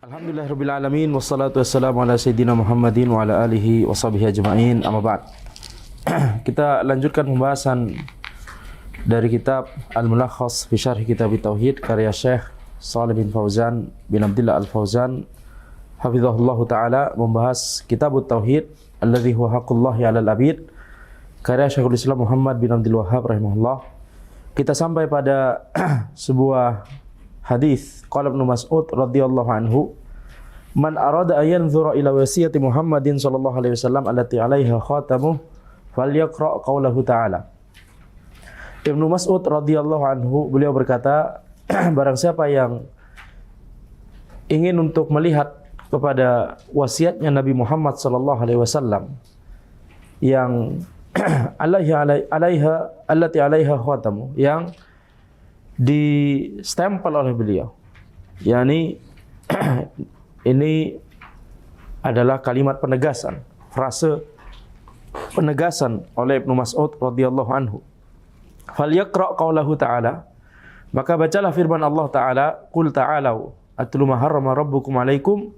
Alhamdulillahirabbil alamin wassalatu wassalamu ala sayyidina Muhammadin wa ala alihi washabihi ajmain. Amma ba'd. Kita lanjutkan pembahasan dari kitab Al-Mulakhas fi Syarh Kitab Tauhid karya Syekh Shalih bin Fauzan bin Abdullah Al-Fauzan hafizahullahu taala, membahas Kitab Tauhid alladzi huwa haqqullahi 'alal 'abid karya Syekhul Islam Muhammad bin Abdul Wahhab rahimahullah. Kita sampai pada sebuah hadis qala Ibnu Mas'ud radhiyallahu anhu, man arada an yanzura ila wasiyati Muhammadin sallallahu alaihi wasallam allati 'alaiha khatamuh falyaqra qaulahu ta'ala. Ibnu Mas'ud radhiyallahu anhu, beliau berkata, barang siapa yang ingin untuk melihat kepada wasiatnya Nabi Muhammad sallallahu alaihi wasallam yang alaiha allati 'alaiha khatamuh, yang distempel oleh beliau, yakni ini adalah kalimat penegasan, frase penegasan oleh Ibnu Mas'ud radhiyallahu anhu. Falyaqra qaulahu ta'ala, maka bacalah firman Allah Ta'ala, qul ta'alau atlu ma harrama rabbukum 'alaikum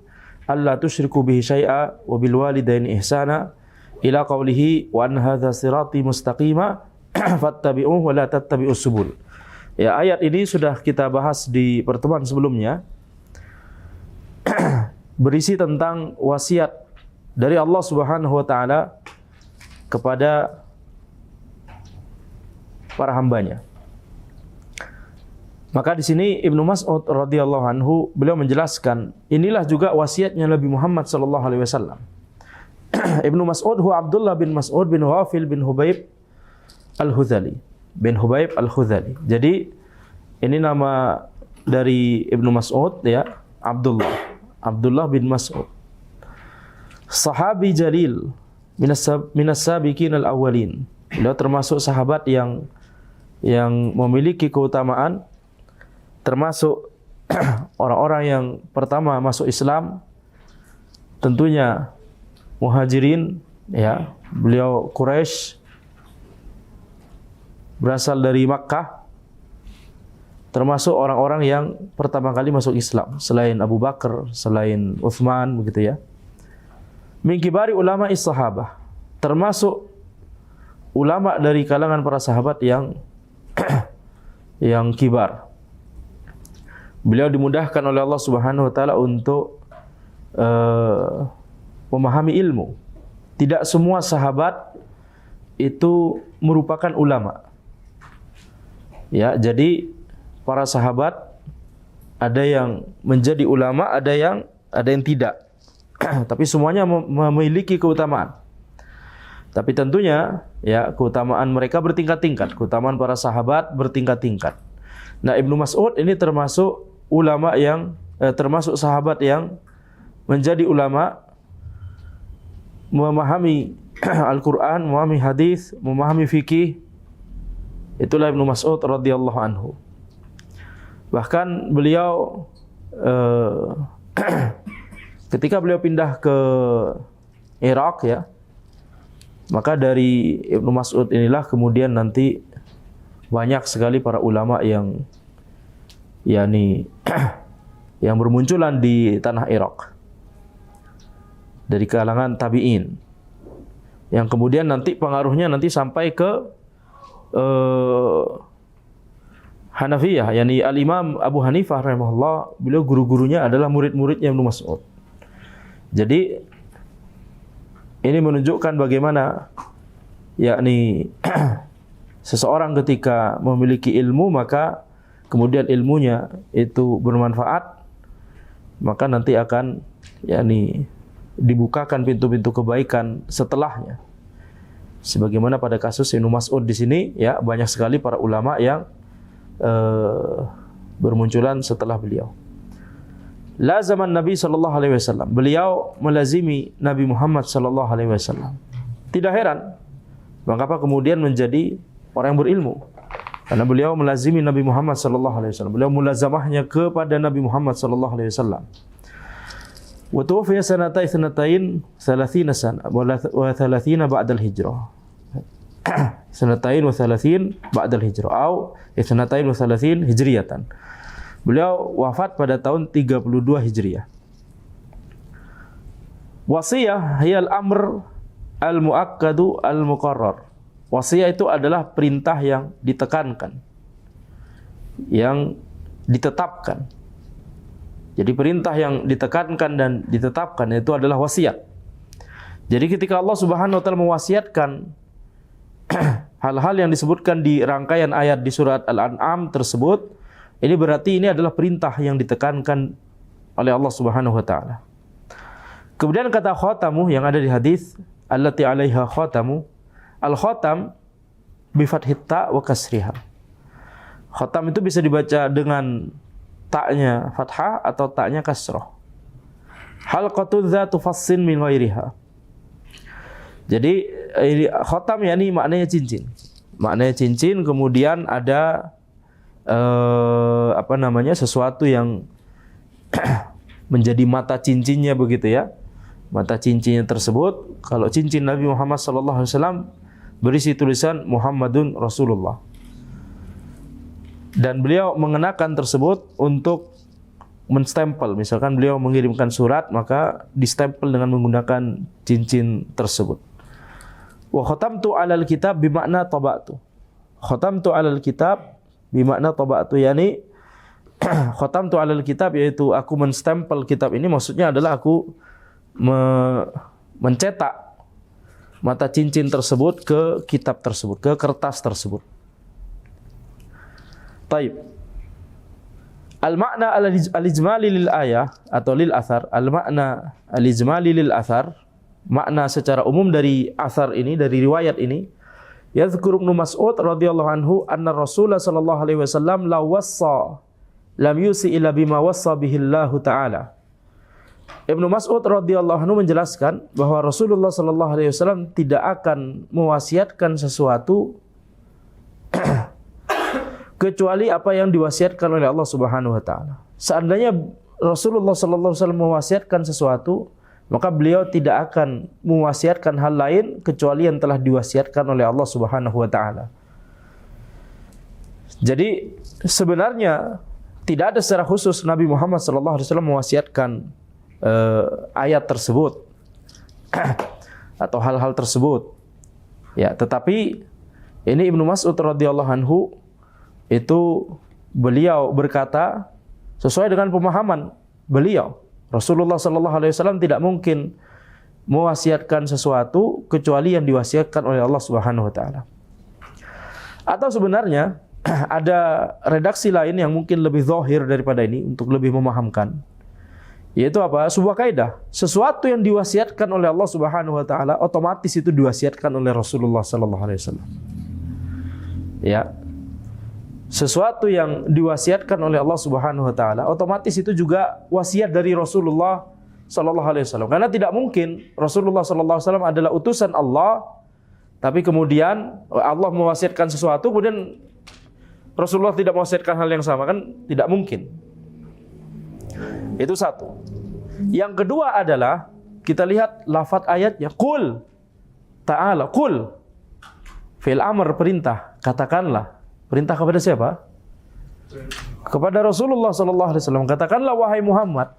alla tusyriku bihi syai'a wa bil walidaini ihsana ila qaulihi wa an hadza sirati mustaqima fattabi'uhu wa la tattabi'us subul. Ya, ayat ini sudah kita bahas di pertemuan sebelumnya. Berisi tentang wasiat dari Allah Subhanahu wa taala kepada para hambanya. Maka di sini Ibnu Mas'ud radhiyallahu anhu, beliau menjelaskan, inilah juga wasiatnya Nabi Muhammad sallallahu alaihi wasallam. Ibnu Mas'ud huwa Abdullah bin Mas'ud bin Ghafil bin Hubayb Al-Hudhali. Bin Hubayb Al-Hudhali. Jadi ini nama dari Ibnu Mas'ud, ya, Abdullah bin Mas'ud. Sahabi jalil minas sabiqin al-awwalin. Beliau termasuk sahabat yang memiliki keutamaan, termasuk orang-orang yang pertama masuk Islam. Tentunya Muhajirin, ya. Beliau Quraisy, berasal dari Makkah, termasuk orang-orang yang pertama kali masuk Islam selain Abu Bakar, selain Utsman, begitu ya. Min kibari ulama is-sahabah, termasuk ulama dari kalangan para sahabat yang yang kibar. Beliau dimudahkan oleh Allah Subhanahu wa taala untuk memahami ilmu. Tidak semua sahabat itu merupakan ulama. Ya, jadi para sahabat ada yang menjadi ulama, ada yang tidak. Tapi semuanya memiliki keutamaan. Tapi tentunya, ya, keutamaan mereka bertingkat-tingkat. Keutamaan para sahabat bertingkat-tingkat. Nah, Ibnu Mas'ud ini termasuk ulama yang termasuk sahabat yang menjadi ulama, memahami Al-Qur'an, memahami hadis, memahami fikih. Itulah Ibnu Mas'ud radhiyallahu anhu. Bahkan beliau ketika beliau pindah ke Irak, ya, maka dari Ibnu Mas'ud inilah kemudian nanti banyak sekali para ulama yang yang bermunculan di tanah Irak dari kalangan tabi'in, yang kemudian nanti pengaruhnya nanti sampai ke Hanafiyah, yakni Al-Imam Abu Hanifah rahimahullah. Beliau guru-gurunya adalah murid-muridnya Ibnu Mas'ud. Jadi ini menunjukkan bagaimana, yakni seseorang ketika memiliki ilmu, maka kemudian ilmunya itu bermanfaat, maka nanti akan, yakni, dibukakan pintu-pintu kebaikan setelahnya. Sebagaimana pada kasus Ibnu Mas'ud di sini, ya, banyak sekali para ulama yang bermunculan setelah beliau. Lazaman Nabi sallallahu alaihi wasallam, beliau melazimi Nabi Muhammad sallallahu alaihi wasallam. Tidak heran mengapa kemudian menjadi orang yang berilmu, karena beliau melazimi Nabi Muhammad sallallahu alaihi wasallam. Beliau mulazamahnya kepada Nabi Muhammad sallallahu alaihi wasallam. Wa tuwfiya sanatain 30 sana wa 30 ba'da al-hijrah. Sanatain wa 30 ba'da al-hijrah atau sanatain wa 30 hijriyatan. Beliau wafat pada tahun 32 Hijriah. Wasiyah hiyal amr al-muakkadu al-muqarrar. Wasiyah itu adalah perintah yang ditekankan, yang ditetapkan. Jadi perintah yang ditekankan dan ditetapkan itu adalah wasiat. Jadi ketika Allah Subhanahu wa taala mewasiatkan hal-hal yang disebutkan di rangkaian ayat di surat Al-An'am tersebut, ini berarti ini adalah perintah yang ditekankan oleh Allah Subhanahu wa taala. Kemudian kata khatamu yang ada di hadis, allati 'alaiha khatamu, al-khatam bi fathit ta wa kasriha. Khatam itu bisa dibaca dengan taknya fathah atau taknya kasrah. Halqatu dzatu fassin min ghairiha. Jadi khatam yakni maknanya cincin. Maknanya cincin, kemudian ada sesuatu yang menjadi mata cincinnya begitu ya. Mata cincinnya tersebut, kalau cincin Nabi Muhammad SAW berisi tulisan Muhammadun Rasulullah. Dan beliau mengenakan tersebut untuk menstempel. Misalkan beliau mengirimkan surat, maka distempel dengan menggunakan cincin tersebut. Wa khatamtu 'alal kitab bimakna taba'tu. Khatamtu 'alal kitab bimakna taba'tu, yakni khatamtu 'alal kitab, yaitu aku menstempel kitab ini, maksudnya adalah aku mencetak mata cincin tersebut ke kitab tersebut, ke kertas tersebut. Taib. Al-makna al-ijmali lil ayah atau lil athar. Al-makna al-ijmali lil athar, makna secara umum dari athar ini, dari riwayat ini. Yadhkuru Ibnu Mas'ud radhiyallahu anhu anna Rasulullah sallallahu alaihi wasallam la wassa lam yusi illa bima wassa bihi Allah taala. Ibnu Mas'ud radhiyallahu anhu menjelaskan bahwa Rasulullah sallallahu alaihi wasallam tidak akan mewasiatkan sesuatu kecuali apa yang diwasiatkan oleh Allah Subhanahu wa taala. Seandainya Rasulullah sallallahu alaihi wasallam mewasiatkan sesuatu, maka beliau tidak akan mewasiatkan hal lain kecuali yang telah diwasiatkan oleh Allah Subhanahu wa taala. Jadi sebenarnya tidak ada secara khusus Nabi Muhammad sallallahu alaihi wasallam mewasiatkan ayat tersebut atau hal-hal tersebut. Ya, tetapi ini Ibnu Mas'ud radhiyallahu anhu itu beliau berkata sesuai dengan pemahaman beliau. Rasulullah sallallahu alaihi wasallam tidak mungkin mewasiatkan sesuatu kecuali yang diwasiatkan oleh Allah Subhanahu wa taala. Atau sebenarnya ada redaksi lain yang mungkin lebih zahir daripada ini untuk lebih memahamkan. Yaitu apa? Sebuah kaidah, sesuatu yang diwasiatkan oleh Allah Subhanahu wa taala otomatis itu diwasiatkan oleh Rasulullah sallallahu alaihi wasallam. Ya. Sesuatu yang diwasiatkan oleh Allah Subhanahu wa taala otomatis itu juga wasiat dari Rasulullah sallallahu alaihi wasallam. Karena tidak mungkin Rasulullah sallallahu alaihi wasallam adalah utusan Allah, tapi kemudian Allah mewasiatkan sesuatu kemudian Rasulullah tidak mewasiatkan hal yang sama, kan tidak mungkin. Itu satu. Yang kedua adalah kita lihat lafaz ayatnya, qul ta'ala, qul fil amr, perintah, katakanlah. Perintah kepada siapa? Kepada Rasulullah sallallahu alaihi wasallam. Katakanlah wahai Muhammad,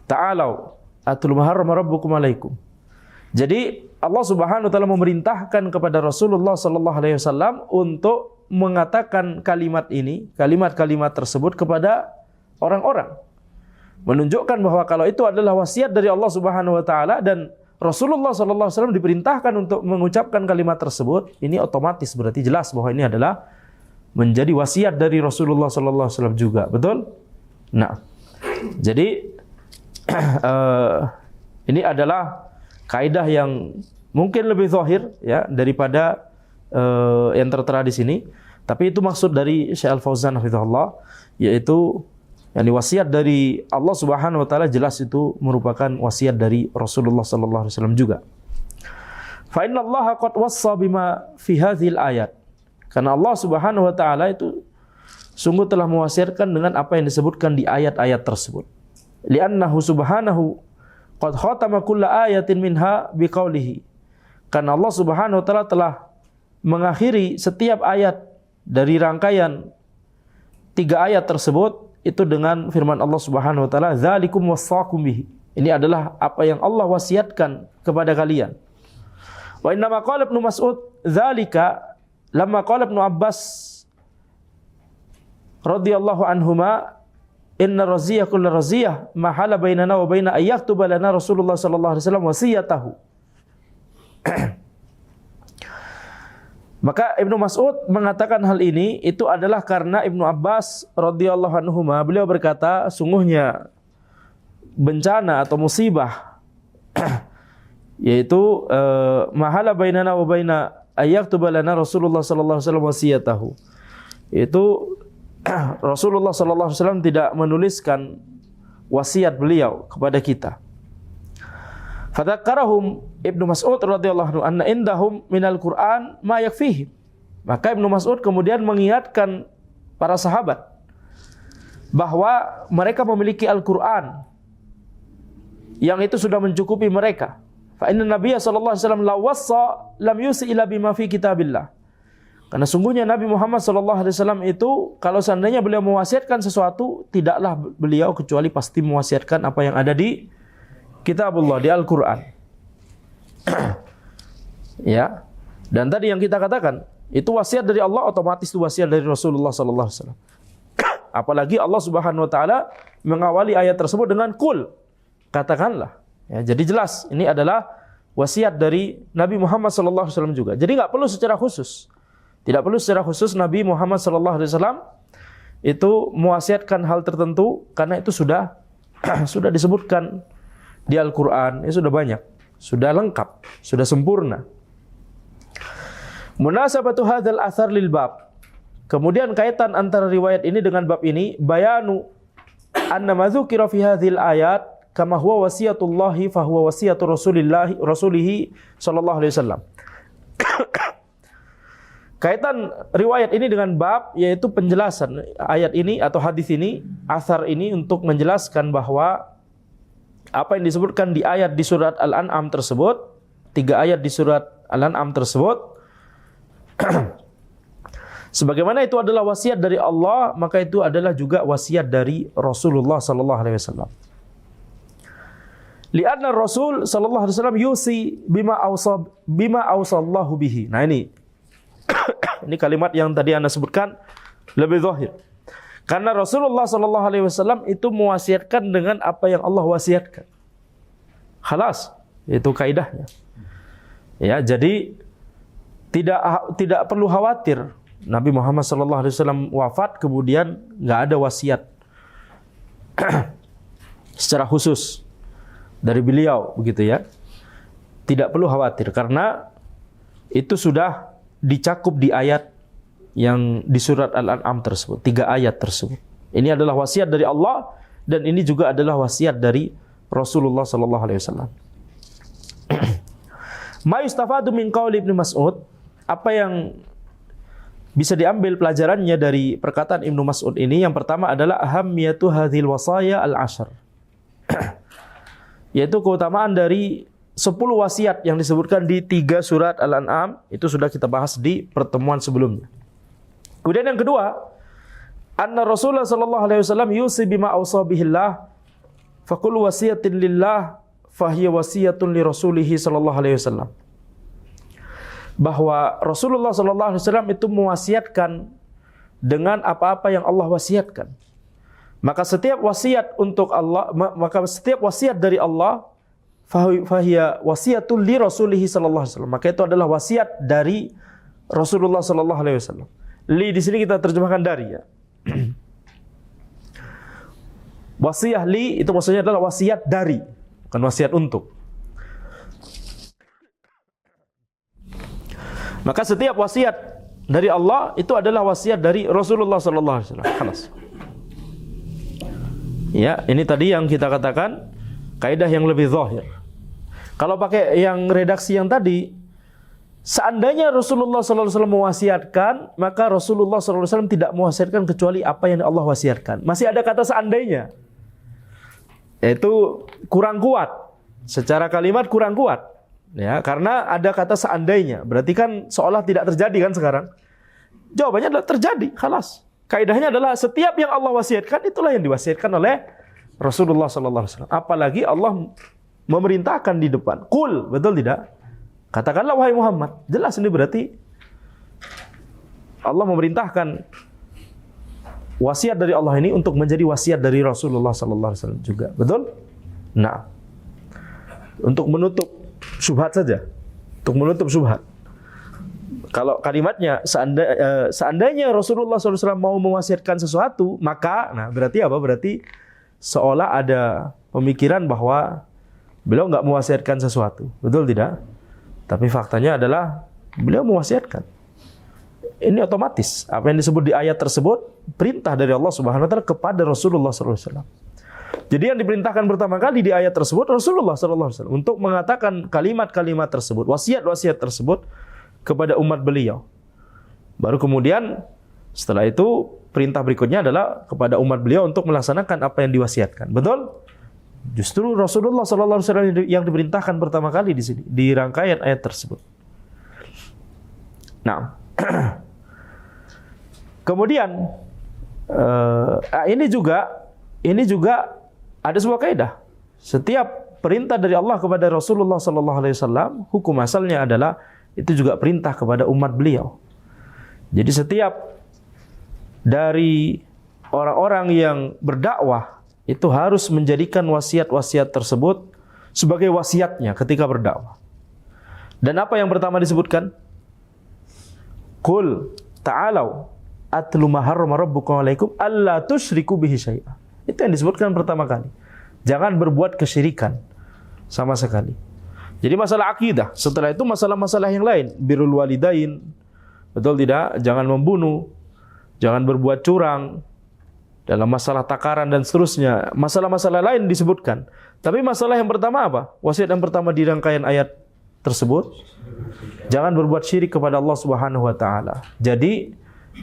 ta'alau atul maharrama rabbukum alaikum. Jadi Allah Subhanahu wa taala memerintahkan kepada Rasulullah sallallahu alaihi wasallam untuk mengatakan kalimat ini, kalimat-kalimat tersebut kepada orang-orang. Menunjukkan bahwa kalau itu adalah wasiat dari Allah Subhanahu wa taala dan Rasulullah sallallahu alaihi wasallam diperintahkan untuk mengucapkan kalimat tersebut, ini otomatis berarti jelas bahwa ini adalah menjadi wasiat dari Rasulullah sallallahu alaihi wasallam juga, betul? Nah, jadi ini adalah kaidah yang mungkin lebih zahir ya daripada yang tertera di sini, tapi itu maksud dari Syekh Al-Fauzan hafizahullah, yaitu yang wasiat dari Allah Subhanahu wa taala jelas itu merupakan wasiat dari Rasulullah sallallahu alaihi wasallam juga. Fa innallaha qad wassa bima fi hadhil ayat. Karena Allah Subhanahu wa taala itu sungguh telah mewasiatkan dengan apa yang disebutkan di ayat-ayat tersebut. Li'annahu subhanahu qad khatama kulla ayatin minha biqaulihi. Karena Allah Subhanahu wa taala telah mengakhiri setiap ayat dari rangkaian 3 ayat tersebut itu dengan firman Allah Subhanahu wa taala, "Dzalikum wassaqum bihi." Ini adalah apa yang Allah wasiatkan kepada kalian. Wa inna ma qala Ibnu Mas'ud dzalika lamma qala Ibnu Abbas radhiyallahu anhuma inna raziyah kullu raziyah ma hala bainana wa baina ayyaktuba lana Rasulullah sallallahu alaihi wasallam wasiyatahu. Maka Ibnu Mas'ud mengatakan hal ini itu adalah karena Ibnu Abbas radhiyallahu anhuma, beliau berkata, sungguhnya bencana atau musibah yaitu mahala bainana wa baina ayyaktuba lana Rasulullah sallallahu alaihi wasallam wasiyatahu. Itu Rasulullah sallallahu alaihi wasallam tidak menuliskan wasiat beliau kepada kita. Fadzakarahum Ibnu Mas'ud radhiyallahu anhu anna indahum minal Qur'an ma yakfihim. Maka Ibnu Mas'ud kemudian mengingatkan para sahabat bahwa mereka memiliki Al-Qur'an yang itu sudah mencukupi mereka. Fa inna Nabiyya sallallahu alaihi wasallam la wassa lam yusi ila bima fi kitabillah. Karena sungguhnya Nabi Muhammad sallallahu alaihi wasallam itu kalau seandainya beliau mewasiatkan sesuatu, tidaklah beliau kecuali pasti mewasiatkan apa yang ada di Kitabullah, di Al-Qur'an. Ya. Dan tadi yang kita katakan, itu wasiat dari Allah, otomatis itu wasiat dari Rasulullah sallallahu alaihi wasallam. Apalagi Allah Subhanahu wa taala mengawali ayat tersebut dengan qul. Katakanlah. Ya, jadi jelas ini adalah wasiat dari Nabi Muhammad sallallahu alaihi wasallam juga. Jadi enggak perlu secara khusus. Tidak perlu secara khusus Nabi Muhammad sallallahu alaihi wasallam itu mewasiatkan hal tertentu karena itu sudah disebutkan di Al-Qur'an, itu sudah banyak, sudah lengkap, sudah sempurna. Munasabatu hadzal athar lil bab. Kemudian kaitan antara riwayat ini dengan bab ini, bayanu anna ma dzukira fi hadzal ayat kama huwa wasiyatullahi fa huwa wasiyatu rasulihi sallallahu alaihi wasallam. Kaitan riwayat ini dengan bab, yaitu penjelasan ayat ini atau hadis ini, asar ini untuk menjelaskan bahwa apa yang disebutkan di ayat di surat Al-An'am tersebut, 3 ayat di surat Al-An'am tersebut, sebagaimana itu adalah wasiat dari Allah, maka itu adalah juga wasiat dari Rasulullah sallallahu alaihi wasallam. Li'anna Rasul sallallahu alaihi wasallam yusi bima awsallahu bihi. Nah ini kalimat yang tadi Anda sebutkan lebih zahir. Karena Rasulullah sallallahu alaihi wasallam itu mewasiatkan dengan apa yang Allah wasiatkan. Khalas, itu kaidahnya. Ya, jadi tidak perlu khawatir Nabi Muhammad sallallahu alaihi wasallam wafat kemudian enggak ada wasiat secara khusus dari beliau, begitu ya. Tidak perlu khawatir karena itu sudah dicakup di ayat yang di surat Al-An'am tersebut, 3 ayat tersebut. Ini adalah wasiat dari Allah dan ini juga adalah wasiat dari Rasulullah sallallahu alaihi wasallam. Ma yustafadu min qauli Ibnu Mas'ud, apa yang bisa diambil pelajarannya dari perkataan Ibnu Mas'ud ini, yang pertama adalah ahammiyatu hadzal wasaya al-'ashr. Yaitu keutamaan dari 10 wasiat yang disebutkan di 3 surat Al-An'am, itu sudah kita bahas di pertemuan sebelumnya. Kemudian yang kedua, anna Rasulullah sallallahu alaihi wasallam yusi bima awsa bihillah fa kullu wasiyatin lillah fa hiya wasiyatun li rasulih sallallahu alaihi wasallam. Bahwa Rasulullah sallallahu alaihi wasallam itu mewasiatkan dengan apa-apa yang Allah wasiatkan. Maka setiap wasiat untuk Allah, maka setiap wasiat dari Allah fahiya wasiyatun li rasulih sallallahu alaihi wasallam. Maka itu adalah wasiat dari Rasulullah sallallahu alaihi wasallam. Li di sini kita terjemahkan dari, ya. Wasiat li itu maksudnya adalah wasiat dari, bukan wasiat untuk. Maka setiap wasiat dari Allah itu adalah wasiat dari Rasulullah sallallahu alaihi wasallam. Khalas. Ya, ini tadi yang kita katakan kaidah yang lebih zahir. Kalau pakai yang redaksi yang tadi, seandainya Rasulullah sallallahu alaihi wasallam mewasiatkan, maka Rasulullah sallallahu alaihi wasallam tidak mewasiatkan kecuali apa yang Allah wasiatkan. Masih ada kata seandainya. Itu kurang kuat. Secara kalimat kurang kuat. Ya, karena ada kata seandainya. Berarti kan seolah tidak terjadi kan sekarang. Jawabannya adalah terjadi, khalas. Kaidahnya adalah setiap yang Allah wasiatkan itulah yang diwasiatkan oleh Rasulullah sallallahu alaihi wasallam. Apalagi Allah memerintahkan di depan. Qul, betul tidak? Katakanlah wahai Muhammad. Jelas ini berarti Allah memerintahkan wasiat dari Allah ini untuk menjadi wasiat dari Rasulullah sallallahu alaihi wasallam juga. Betul? Nah, untuk menutup syubhat saja. Untuk menutup syubhat. Kalau kalimatnya seandainya Rasulullah SAW mau mewasiatkan sesuatu, maka, nah berarti apa? Berarti seolah ada pemikiran bahwa beliau nggak mewasiatkan sesuatu, betul tidak? Tapi faktanya adalah beliau mewasiatkan. Ini otomatis. Apa yang disebut di ayat tersebut perintah dari Allah Subhanahu Wa Taala kepada Rasulullah SAW. Jadi yang diperintahkan pertama kali di ayat tersebut Rasulullah SAW untuk mengatakan kalimat-kalimat tersebut, wasiat-wasiat tersebut kepada umat beliau. Baru kemudian setelah itu perintah berikutnya adalah kepada umat beliau untuk melaksanakan apa yang diwasiatkan. Betul? Justru Rasulullah SAW yang diperintahkan pertama kali di sini di rangkaian ayat tersebut. Nah, kemudian ini juga ada sebuah kaidah. Setiap perintah dari Allah kepada Rasulullah SAW, hukum asalnya adalah itu juga perintah kepada umat beliau. Jadi setiap dari orang-orang yang berdakwah itu harus menjadikan wasiat-wasiat tersebut sebagai wasiatnya ketika berdakwah. Dan apa yang pertama disebutkan? Qul ta'alau atlu ma harrama rabbukum 'alaikum alla tusyriku bihi syai'a. Itu yang disebutkan pertama kali. Jangan berbuat kesyirikan sama sekali. Jadi masalah akidah, setelah itu masalah-masalah yang lain, birrul walidain, betul tidak? Jangan membunuh, jangan berbuat curang, dalam masalah takaran dan seterusnya. Masalah-masalah lain disebutkan. Tapi masalah yang pertama apa? Wasiat yang pertama di rangkaian ayat tersebut, jangan berbuat syirik kepada Allah Subhanahu Wa Taala. Jadi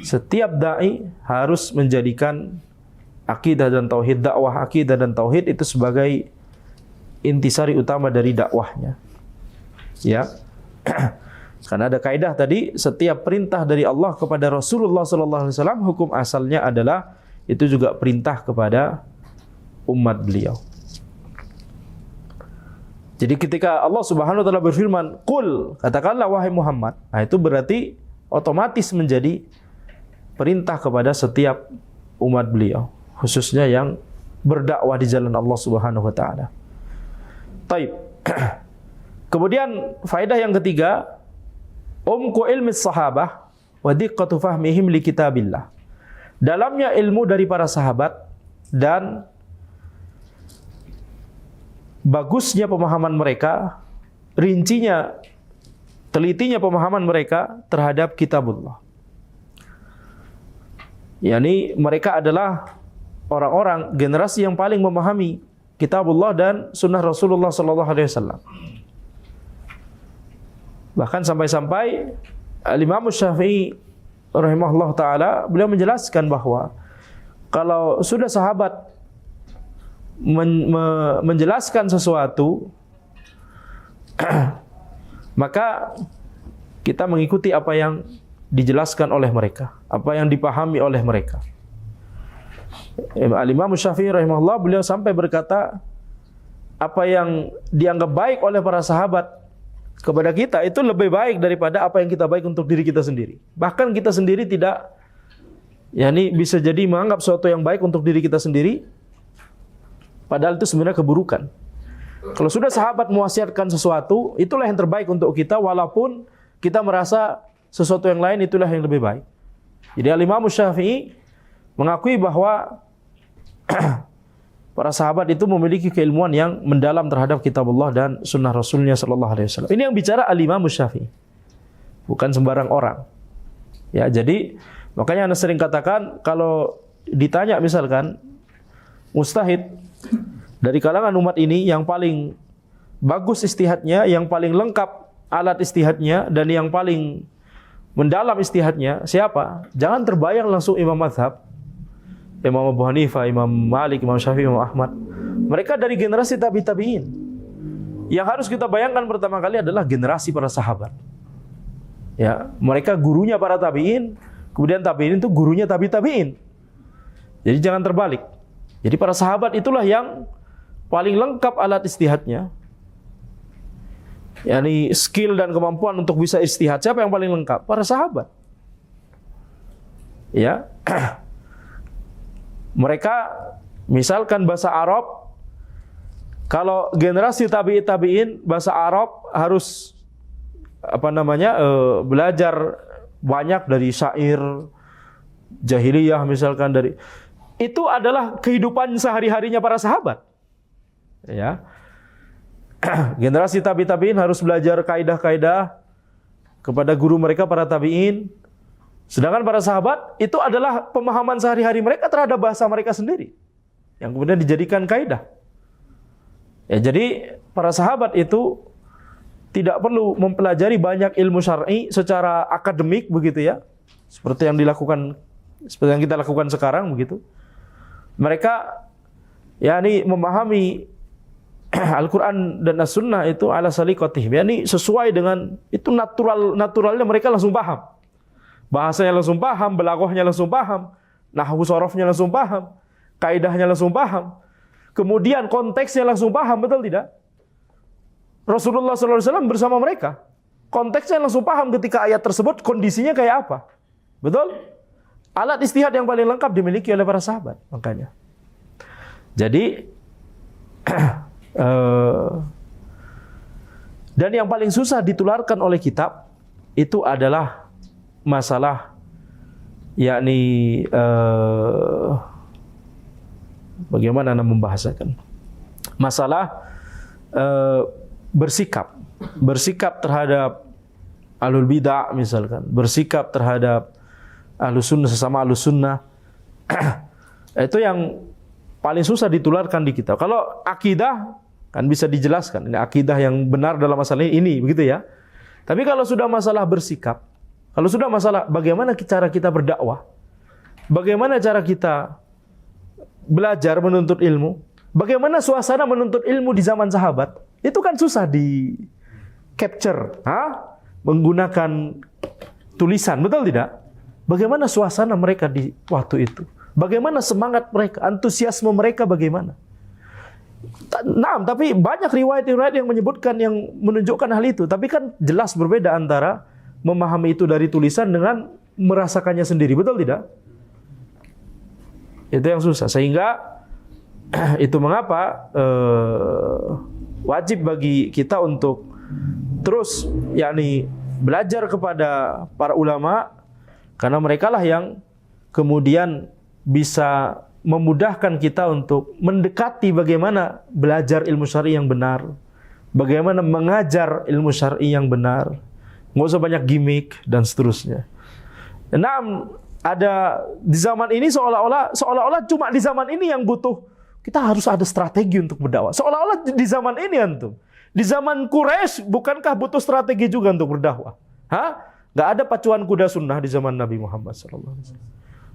setiap dai harus menjadikan akidah dan tauhid, dakwah akidah dan tauhid itu sebagai intisari utama dari dakwahnya. Ya. Karena ada kaidah tadi, setiap perintah dari Allah kepada Rasulullah SAW, hukum asalnya adalah itu juga perintah kepada umat beliau. Jadi ketika Allah Subhanahu wa taala berfirman, "Qul," katakanlah wahai Muhammad. Nah, itu berarti otomatis menjadi perintah kepada setiap umat beliau, khususnya yang berdakwah di jalan Allah Subhanahu wa taala. Taib. Kemudian faedah yang ketiga, umku ilmi sahabah wa diqqatu fahmihim li kitabillah. Dalamnya ilmu dari para sahabat dan bagusnya pemahaman mereka, rincinya, telitinya pemahaman mereka terhadap kitabullah. Yani mereka adalah orang-orang generasi yang paling memahami kitabullah dan sunnah Rasulullah SAW. Bahkan sampai-sampai Imam Syafi'i rahimahullah ta'ala, beliau menjelaskan bahwa kalau sudah sahabat menjelaskan sesuatu, maka kita mengikuti apa yang dijelaskan oleh mereka, apa yang dipahami oleh mereka. Imam Syafi'i rahimahullah, beliau sampai berkata, apa yang dianggap baik oleh para sahabat kepada kita itu lebih baik daripada apa yang kita baik untuk diri kita sendiri. Bahkan kita sendiri tidak, yakni bisa jadi menganggap sesuatu yang baik untuk diri kita sendiri, padahal itu sebenarnya keburukan. Kalau sudah sahabat mewasiatkan sesuatu, itulah yang terbaik untuk kita, walaupun kita merasa sesuatu yang lain itulah yang lebih baik. Jadi Imam Syafi'i mengakui bahwa para sahabat itu memiliki keilmuan yang mendalam terhadap kitabullah dan sunnah Rasulnya sallallahu alaihi wasallam. Ini yang bicara Al-Imam Syafi'i, bukan sembarang orang. Ya, jadi makanya Anda sering katakan kalau ditanya misalkan mujtahid dari kalangan umat ini yang paling bagus ijtihadnya, yang paling lengkap alat ijtihadnya dan yang paling mendalam ijtihadnya siapa? Jangan terbayang langsung imam mazhab, Imam Abu Hanifah, Imam Malik, Imam Syafi'i, Imam Ahmad. Mereka dari generasi tabi'in. Yang harus kita bayangkan pertama kali adalah generasi para sahabat. Ya, mereka gurunya para tabi'in, kemudian tabi'in itu gurunya tabi'in. Jadi jangan terbalik. Jadi para sahabat itulah yang paling lengkap alat ijtihadnya. Yani skill dan kemampuan untuk bisa ijtihad. Siapa yang paling lengkap? Para sahabat. Ya. Mereka misalkan bahasa Arab, kalau generasi tabi'in bahasa Arab harus belajar banyak dari syair jahiliyah misalkan, dari itu adalah kehidupan sehari-harinya para sahabat. Ya. Generasi tabi'in harus belajar kaidah-kaidah kepada guru mereka para tabi'in. Sedangkan para sahabat itu adalah pemahaman sehari-hari mereka terhadap bahasa mereka sendiri yang kemudian dijadikan kaidah. Ya, jadi para sahabat itu tidak perlu mempelajari banyak ilmu syar'i secara akademik begitu ya. Seperti yang kita lakukan sekarang begitu. Mereka yakni memahami Al-Quran dan As-Sunnah itu ala saliqatihim, yakni sesuai dengan itu, naturalnya mereka langsung paham. Bahasanya langsung paham, balaghahnya langsung paham, nahwu sharafnya langsung paham, kaidahnya langsung paham. Kemudian konteksnya langsung paham, betul tidak? Rasulullah SAW bersama mereka, konteksnya langsung paham ketika ayat tersebut kondisinya kayak apa. Betul? Alat ijtihad yang paling lengkap dimiliki oleh para sahabat, makanya. Jadi dan yang paling susah ditularkan oleh kitab itu adalah masalah yakni bagaimana membahasakan masalah bersikap terhadap ahlul bidah misalkan, bersikap terhadap ahlus sunnah, sesama ahlus sunnah. Itu yang paling susah ditularkan di kitab. Kalau akidah kan bisa dijelaskan, ini akidah yang benar dalam masalah ini begitu ya. Tapi kalau sudah masalah bersikap, kalau sudah masalah bagaimana cara kita berdakwah, bagaimana cara kita belajar menuntut ilmu, bagaimana suasana menuntut ilmu di zaman sahabat, itu kan susah di capture, menggunakan tulisan, betul tidak? Bagaimana suasana mereka di waktu itu? Bagaimana semangat mereka, antusiasme mereka bagaimana? Nah, tapi banyak riwayat-riwayat yang menyebutkan, yang menunjukkan hal itu. Tapi kan jelas berbeda antara memahami itu dari tulisan dengan merasakannya sendiri, betul tidak? Itu yang susah. Sehingga itu mengapa wajib bagi kita untuk terus yakni belajar kepada para ulama, karena merekalah yang kemudian bisa memudahkan kita untuk mendekati bagaimana belajar ilmu syar'i yang benar, bagaimana mengajar ilmu syar'i yang benar, nggak usah banyak gimmick dan seterusnya. Nah, ada di zaman ini seolah-olah cuma di zaman ini yang butuh, kita harus ada strategi untuk berdakwah. Seolah-olah di zaman ini antum, di zaman Quraisy bukankah butuh strategi juga untuk berdakwah? Nggak ada pacuan kuda sunnah di zaman Nabi Muhammad SAW.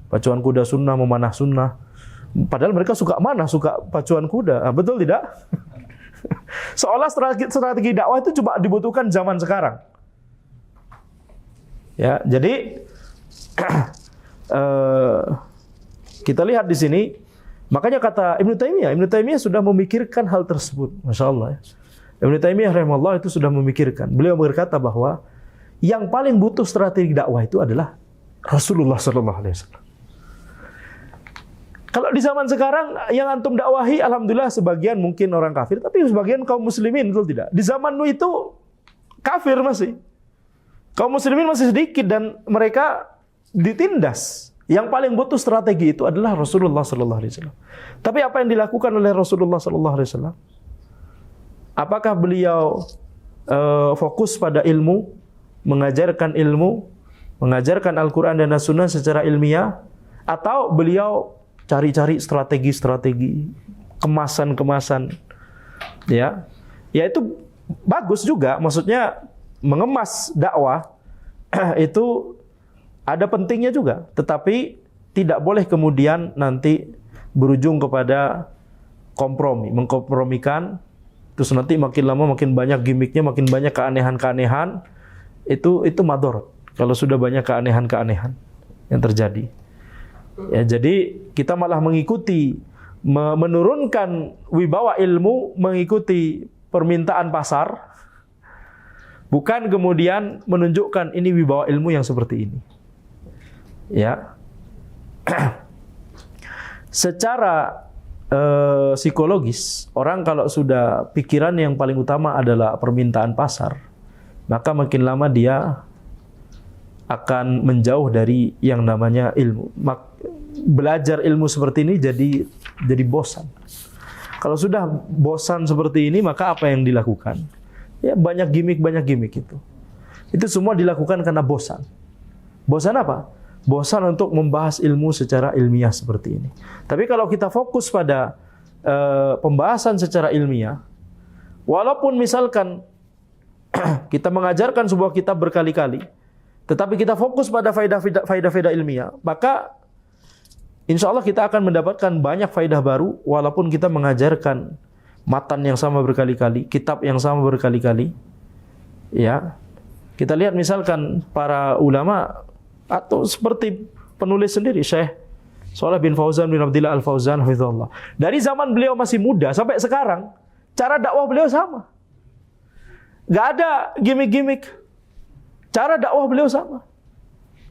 Pacuan kuda sunnah, memanah sunnah. Padahal mereka suka manah, suka pacuan kuda. Betul tidak? Seolah strategi dakwah itu cuma dibutuhkan zaman sekarang. Ya, jadi kita lihat di sini, makanya kata Ibnu Taimiyah sudah memikirkan hal tersebut. Masya Allah. Ibnu Taimiyah rahimahullah itu sudah memikirkan. Beliau berkata bahwa yang paling butuh strategi dakwah itu adalah Rasulullah SAW. Kalau di zaman sekarang yang antum dakwahi, alhamdulillah sebagian mungkin orang kafir, tapi sebagian kaum muslimin, betul tidak? Di zaman itu kafir masih. Kaum muslimin masih sedikit dan mereka ditindas. Yang paling butuh strategi itu adalah Rasulullah SAW. Tapi apa yang dilakukan oleh Rasulullah SAW? Apakah beliau fokus pada ilmu, mengajarkan ilmu, mengajarkan Al-Quran dan As-Sunnah secara ilmiah, atau beliau cari-cari strategi-strategi, kemasan-kemasan, ya itu bagus juga. Maksudnya mengemas dakwah itu ada pentingnya juga, tetapi tidak boleh kemudian nanti berujung kepada kompromi, mengkompromikan. Terus nanti makin lama makin banyak gimmicknya, makin banyak keanehan-keanehan. Itu madharat kalau sudah banyak keanehan-keanehan yang terjadi. Ya, jadi kita malah mengikuti menurunkan wibawa ilmu mengikuti permintaan pasar, bukan kemudian menunjukkan ini wibawa ilmu yang seperti ini. Ya. Secara psikologis, orang kalau sudah pikiran yang paling utama adalah permintaan pasar, maka makin lama dia akan menjauh dari yang namanya ilmu. Belajar ilmu seperti ini jadi bosan. Kalau sudah bosan seperti ini, maka apa yang dilakukan? Ya banyak gimmick itu. Itu semua dilakukan karena bosan. Bosan apa? Bosan untuk membahas ilmu secara ilmiah seperti ini. Tapi kalau kita fokus pada pembahasan secara ilmiah, walaupun misalkan kita mengajarkan sebuah kitab berkali-kali, tetapi kita fokus pada faedah-faedah ilmiah, maka insya Allah kita akan mendapatkan banyak faedah baru, walaupun kita mengajarkan matan yang sama berkali-kali, kitab yang sama berkali-kali. Ya, kita lihat misalkan para ulama atau seperti penulis sendiri, Syekh Shalih bin Fauzan bin Abdillah Al-Fauzan hafizahullah. Dari zaman beliau masih muda sampai sekarang, cara dakwah beliau sama. Gak ada gimmick-gimmick. Cara dakwah beliau sama.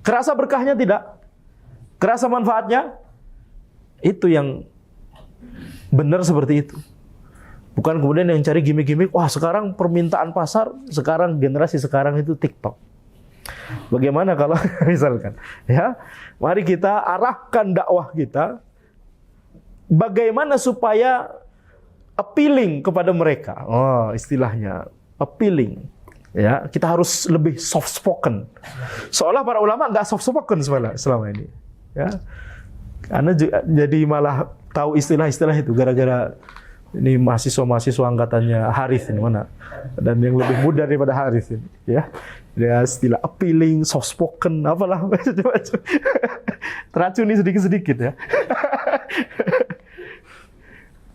Kerasa berkahnya tidak? Kerasa manfaatnya? Itu yang benar seperti itu. Bukan kemudian yang cari gimmick-gimmick, wah sekarang permintaan pasar, sekarang generasi sekarang itu TikTok. Bagaimana kalau misalkan, ya, mari kita arahkan dakwah kita bagaimana supaya appealing kepada mereka. Oh, istilahnya appealing. Ya, kita harus lebih soft spoken. Seolah para ulama nggak soft spoken selama ini. Ya, karena jadi malah tahu istilah-istilah itu gara-gara ini mahasiswa angkatannya Harith ini mana, dan yang lebih muda daripada Harith ini, ya. Dia istilah appealing, soft spoken, apalah macam-macam. Teracuni sedikit-sedikit ya.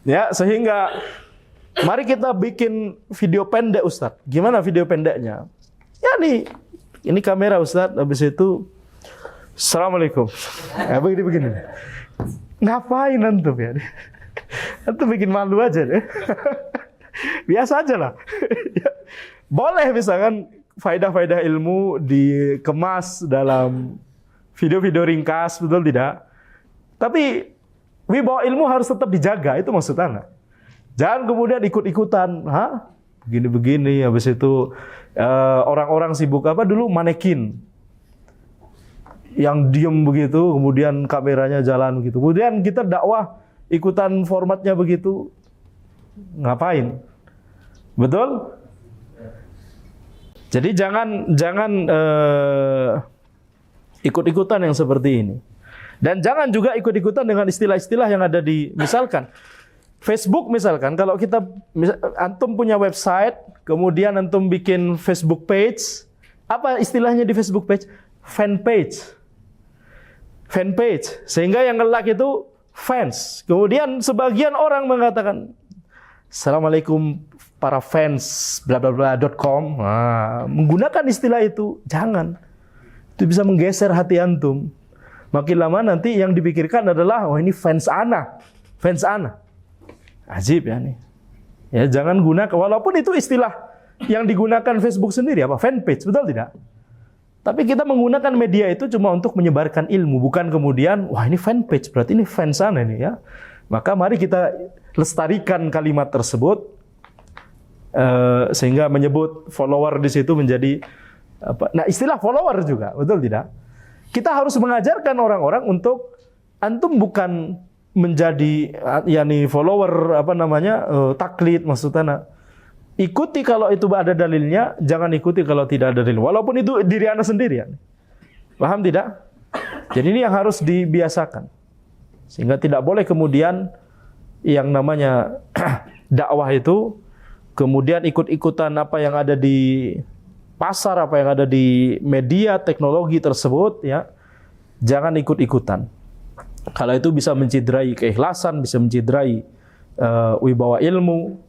Ya, sehingga mari kita bikin video pendek, Ustadz. Gimana video pendeknya? Ya nih, ini kamera Ustadz, habis itu Assalamualaikum. Ya begini. Ngapain antum ya? Antum bikin malu aja deh. Biasa aja lah. Boleh misalkan faedah-faedah ilmu dikemas dalam video-video ringkas, betul tidak? Tapi wibawa ilmu harus tetap dijaga, itu maksud Anda. Jangan kemudian ikut-ikutan, begini-begini, habis itu orang-orang sibuk apa dulu manekin. Yang diem begitu, kemudian kameranya jalan begitu. Kemudian kita dakwah ikutan formatnya begitu, ngapain? Betul? Jadi jangan ikut-ikutan yang seperti ini. Dan jangan juga ikut-ikutan dengan istilah-istilah yang ada di, misalkan Facebook misalkan, kalau kita antum punya website, kemudian antum bikin Facebook page, apa istilahnya di Facebook page? Fanpage. Sehingga yang nge-like itu fans. Kemudian sebagian orang mengatakan, Assalamualaikum para fans bla bla bla.com. Menggunakan istilah itu jangan. Itu bisa menggeser hati antum. Makin lama nanti yang dipikirkan adalah, oh ini fans ana. Ajib ya nih. Ya jangan gunakan, walaupun itu istilah yang digunakan Facebook sendiri apa? Fanpage, betul tidak? Tapi kita menggunakan media itu cuma untuk menyebarkan ilmu, bukan kemudian wah ini fanpage, berarti ini fans ana nih ya. Maka mari kita lestarikan kalimat tersebut sehingga menyebut follower di situ menjadi apa? Nah, istilah follower juga, betul tidak? Kita harus mengajarkan orang-orang untuk antum bukan menjadi yakni follower taklid maksudnya. Ikuti kalau itu ada dalilnya, jangan ikuti kalau tidak ada dalil. Walaupun itu diri Anda sendiri ya. Paham tidak? Jadi ini yang harus dibiasakan. Sehingga tidak boleh kemudian yang namanya dakwah itu kemudian ikut-ikutan apa yang ada di pasar, apa yang ada di media teknologi tersebut ya. Jangan ikut-ikutan. Kalau itu bisa menciderai keikhlasan, bisa menciderai wibawa ilmu.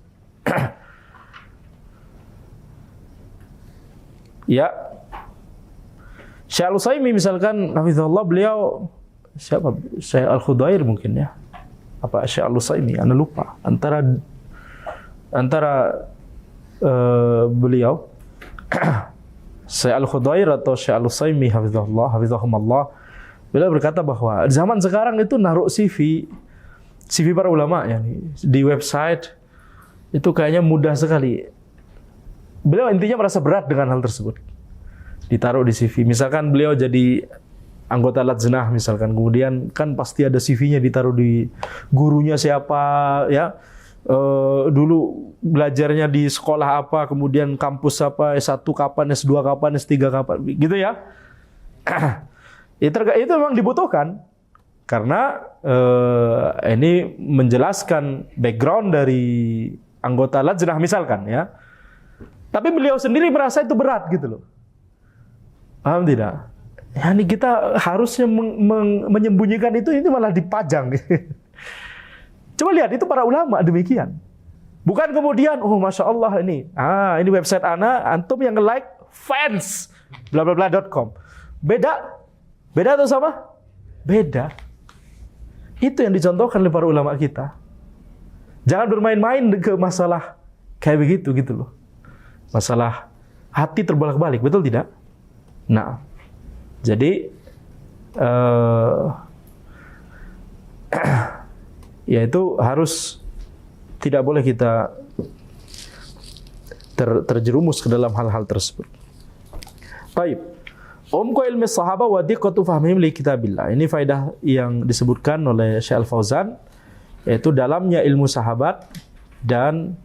Ya. Syekh Al-Utsaimin misalkan hafizahullah, beliau siapa? Syekh Al-Khudair mungkin ya. apa Syekh Al-Utsaimin, Anda lupa antara beliau Syekh Al-Khudair atau Syekh Al-Utsaimin hafizahumallah, beliau berkata bahwa zaman sekarang itu naruh CV para ulama ya di website itu kayaknya mudah sekali. Beliau intinya merasa berat dengan hal tersebut. Ditaruh di CV. Misalkan beliau jadi anggota Lajnah misalkan, kemudian kan pasti ada CV-nya ditaruh di gurunya siapa ya. Dulu belajarnya di sekolah apa, kemudian kampus apa, S1 kapan, S2 kapan, S3 kapan, gitu ya. Itu memang dibutuhkan karena ini menjelaskan background dari anggota Lajnah misalkan ya. Tapi beliau sendiri merasa itu berat gitu loh. Paham tidak? Ya, ini kita harusnya menyembunyikan itu, ini malah dipajang. Coba lihat, itu para ulama demikian. Bukan kemudian, oh Masya Allah ini website ana, antum yang nge-like fans, blablabla.com. Beda atau sama? Beda. Itu yang dicontohkan oleh para ulama kita. Jangan bermain-main ke masalah kayak begitu gitu loh. Masalah hati terbolak-balik, betul tidak? Nah, jadi ya itu harus tidak boleh kita terjerumus ke dalam hal-hal tersebut. Baik. Umku ilmi sahabah wa diqqatu fahmihim li kitabillah. Ini faedah yang disebutkan oleh Syekh Al-Fauzan, yaitu dalamnya ilmu sahabat dan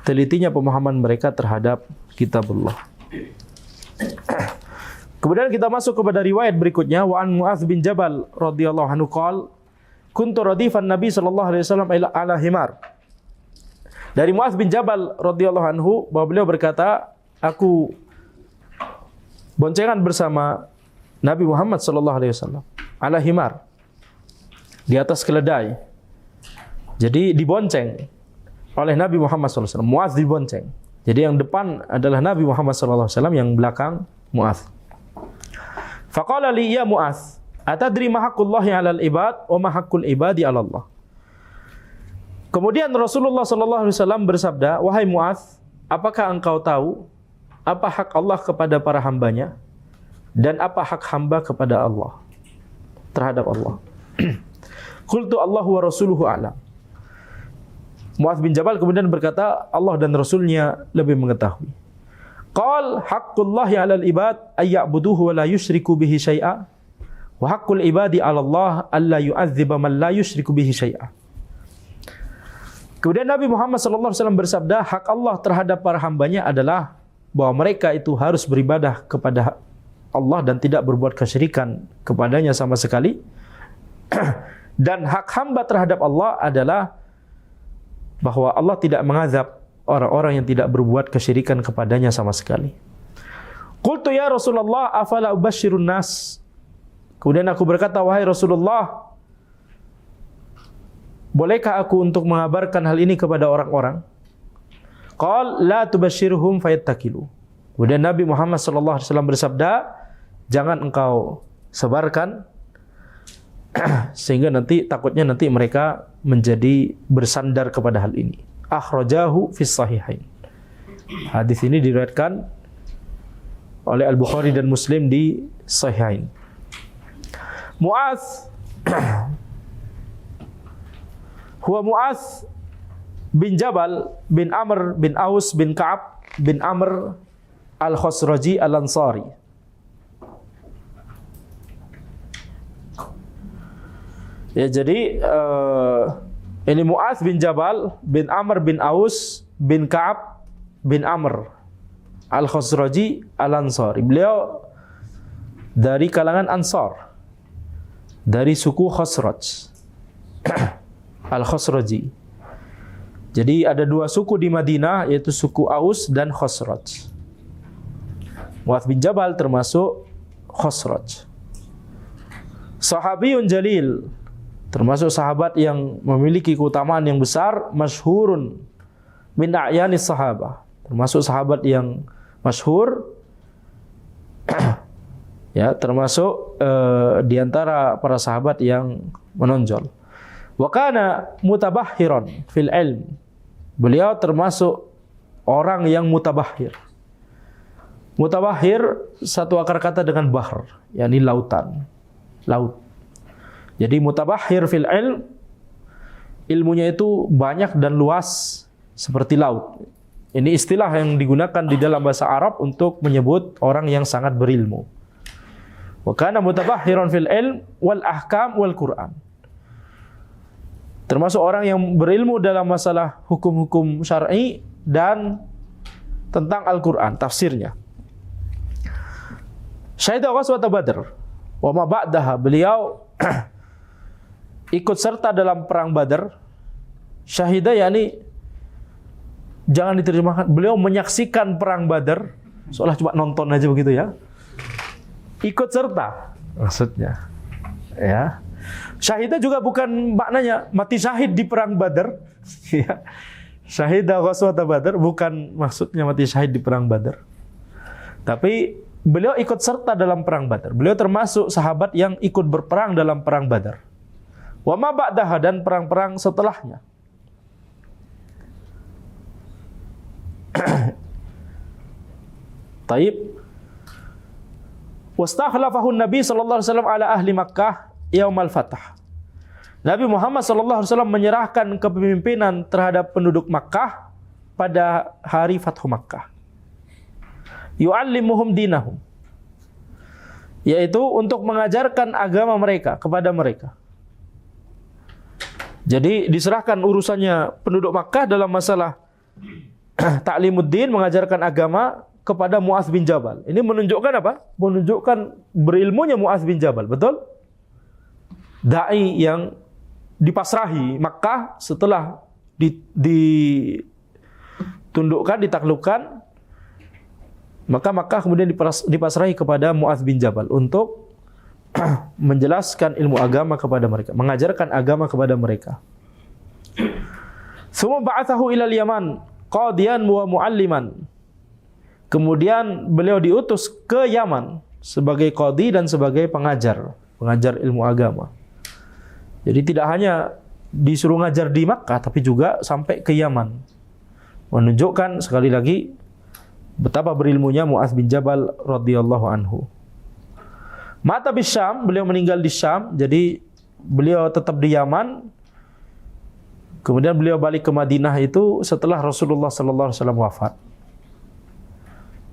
telitinya pemahaman mereka terhadap kitabullah. Kemudian kita masuk kepada riwayat berikutnya, wa an Mu'adz bin Jabal radhiyallahu anhu qala kuntu radifan Nabi sallallahu alaihi wasallam ala himar. Dari Mu'adz bin Jabal radhiyallahu anhu bahwa beliau berkata, aku boncengan bersama Nabi Muhammad sallallahu alaihi wasallam ala himar, di atas keledai. Jadi dibonceng oleh Nabi Muhammad sallallahu alaihi wasallam. Mu'adz dibonceng. Jadi yang depan adalah Nabi Muhammad sallallahu alaihi wasallam, yang belakang Mu'adz. Faqala li ya Mu'adz, atadri ma haqqullahi 'alal ibad wa ma haqqul ibadi 'ala Allah. Kemudian Rasulullah sallallahu alaihi wasallam bersabda, wahai Mu'adz, apakah engkau tahu apa hak Allah kepada para hambanya dan apa hak hamba kepada Allah, terhadap Allah? Qultu Allah wa rasuluhu a'lam. Mu'adz bin Jabal kemudian berkata, Allah dan Rasulnya lebih mengetahui. Qal haqqullahi 'alal ibad ay ya'buduhu wa la yusyriku bihi syai'a wa haqqul ibadi 'ala Allah alla yu'adziba man la yusyriku bihi syai'a. Kemudian Nabi Muhammad sallallahu alaihi wasallam bersabda, hak Allah terhadap para hambanya adalah bahwa mereka itu harus beribadah kepada Allah dan tidak berbuat kesyirikan kepadanya sama sekali. Dan hak hamba terhadap Allah adalah bahwa Allah tidak mengazab orang-orang yang tidak berbuat kesyirikan kepadanya sama sekali. Qultu ya Rasulullah afala ubashirun nas. Kemudian aku berkata, wahai Rasulullah, bolehkah aku untuk mengabarkan hal ini kepada orang-orang? Qal la tubashirhum fayattakilu. Kemudian Nabi Muhammad sallallahu alaihi wasallam bersabda, jangan engkau sebarkan sehingga takutnya nanti mereka menjadi bersandar kepada hal ini. Akhrajahu fis sahihain. Hadis ini diriwayatkan oleh Al-Bukhari dan Muslim di Sahihain. Mu'adz huwa Mu'adz bin Jabal bin Amr bin Aus bin Ka'ab bin Amr al-Khosraji al-Ansari. Ya, jadi ini Mu'adz bin Jabal bin Amr bin Aus bin Ka'ab bin Amr al-Khosraji al-Ansari. Beliau dari kalangan Ansar, dari suku Khosraj. Al-Khosraji. Jadi ada dua suku di Madinah, yaitu suku Aus dan Khosraj. Mu'adz bin Jabal termasuk Khosraj. Sahabiyun jalil, termasuk sahabat yang memiliki keutamaan yang besar, masyhurun min a'yanis sahabah, termasuk sahabat yang masyhur ya, termasuk di antara para sahabat yang menonjol. Wa kana mutabahhiran fil ilm. Beliau termasuk orang yang mutabahhir. Mutabahhir satu akar kata dengan bahr, yakni lautan, laut. Jadi mutabahhir fil ilm, ilmunya itu banyak dan luas seperti laut. Ini istilah yang digunakan di dalam bahasa Arab untuk menyebut orang yang sangat berilmu. Wa kana mutabahhiran fil ilm wal ahkam wal Qur'an. Termasuk orang yang berilmu dalam masalah hukum-hukum syar'i dan tentang Al-Qur'an, tafsirnya. Syahida ghazwat Badr wa ma ba'daha, beliau ikut serta dalam perang Badar. Syahida yakni jangan diterjemahkan, beliau menyaksikan perang Badar, seolah cuma nonton aja begitu ya. Ikut serta maksudnya. Ya. Syahida juga bukan maknanya mati syahid di perang Badar. Ya. Syahida ghazwat Badr bukan maksudnya mati syahid di perang Badar. Tapi beliau ikut serta dalam perang Badar. Beliau termasuk sahabat yang ikut berperang dalam perang Badar. Wa ma ba'daha, dan perang-perang setelahnya. Taib. Wastakhlafahu Nabi sallallahu alaihi wasallam ala ahli Makkah yaumal fath. Nabi Muhammad sallallahu alaihi wasallam menyerahkan kepemimpinan terhadap penduduk Makkah pada hari Fathu Makkah. Yu'allimuhum dinahum, yaitu untuk mengajarkan agama mereka kepada mereka. Jadi diserahkan urusannya penduduk Makkah dalam masalah ta'limuddin, mengajarkan agama, kepada Mu'adz bin Jabal. Ini menunjukkan apa? Menunjukkan berilmunya Mu'adz bin Jabal, betul? Dai yang dipasrahi Makkah setelah ditundukkan, ditaklukkan, maka Makkah kemudian dipasrahi kepada Mu'adz bin Jabal untuk menjelaskan ilmu agama kepada mereka, mengajarkan agama kepada mereka. Tsumma ba'athahu ilal Yaman qadiyan wa mualliman. Kemudian beliau diutus ke Yaman sebagai qadi dan sebagai pengajar ilmu agama. Jadi tidak hanya disuruh ngajar di Makkah, tapi juga sampai ke Yaman. Menunjukkan sekali lagi betapa berilmunya Mu'adz bin Jabal radhiyallahu anhu. Mata di Syam, beliau meninggal di Syam, jadi beliau tetap di Yaman. Kemudian beliau balik ke Madinah itu setelah Rasulullah sallallahu alaihi wasallam wafat.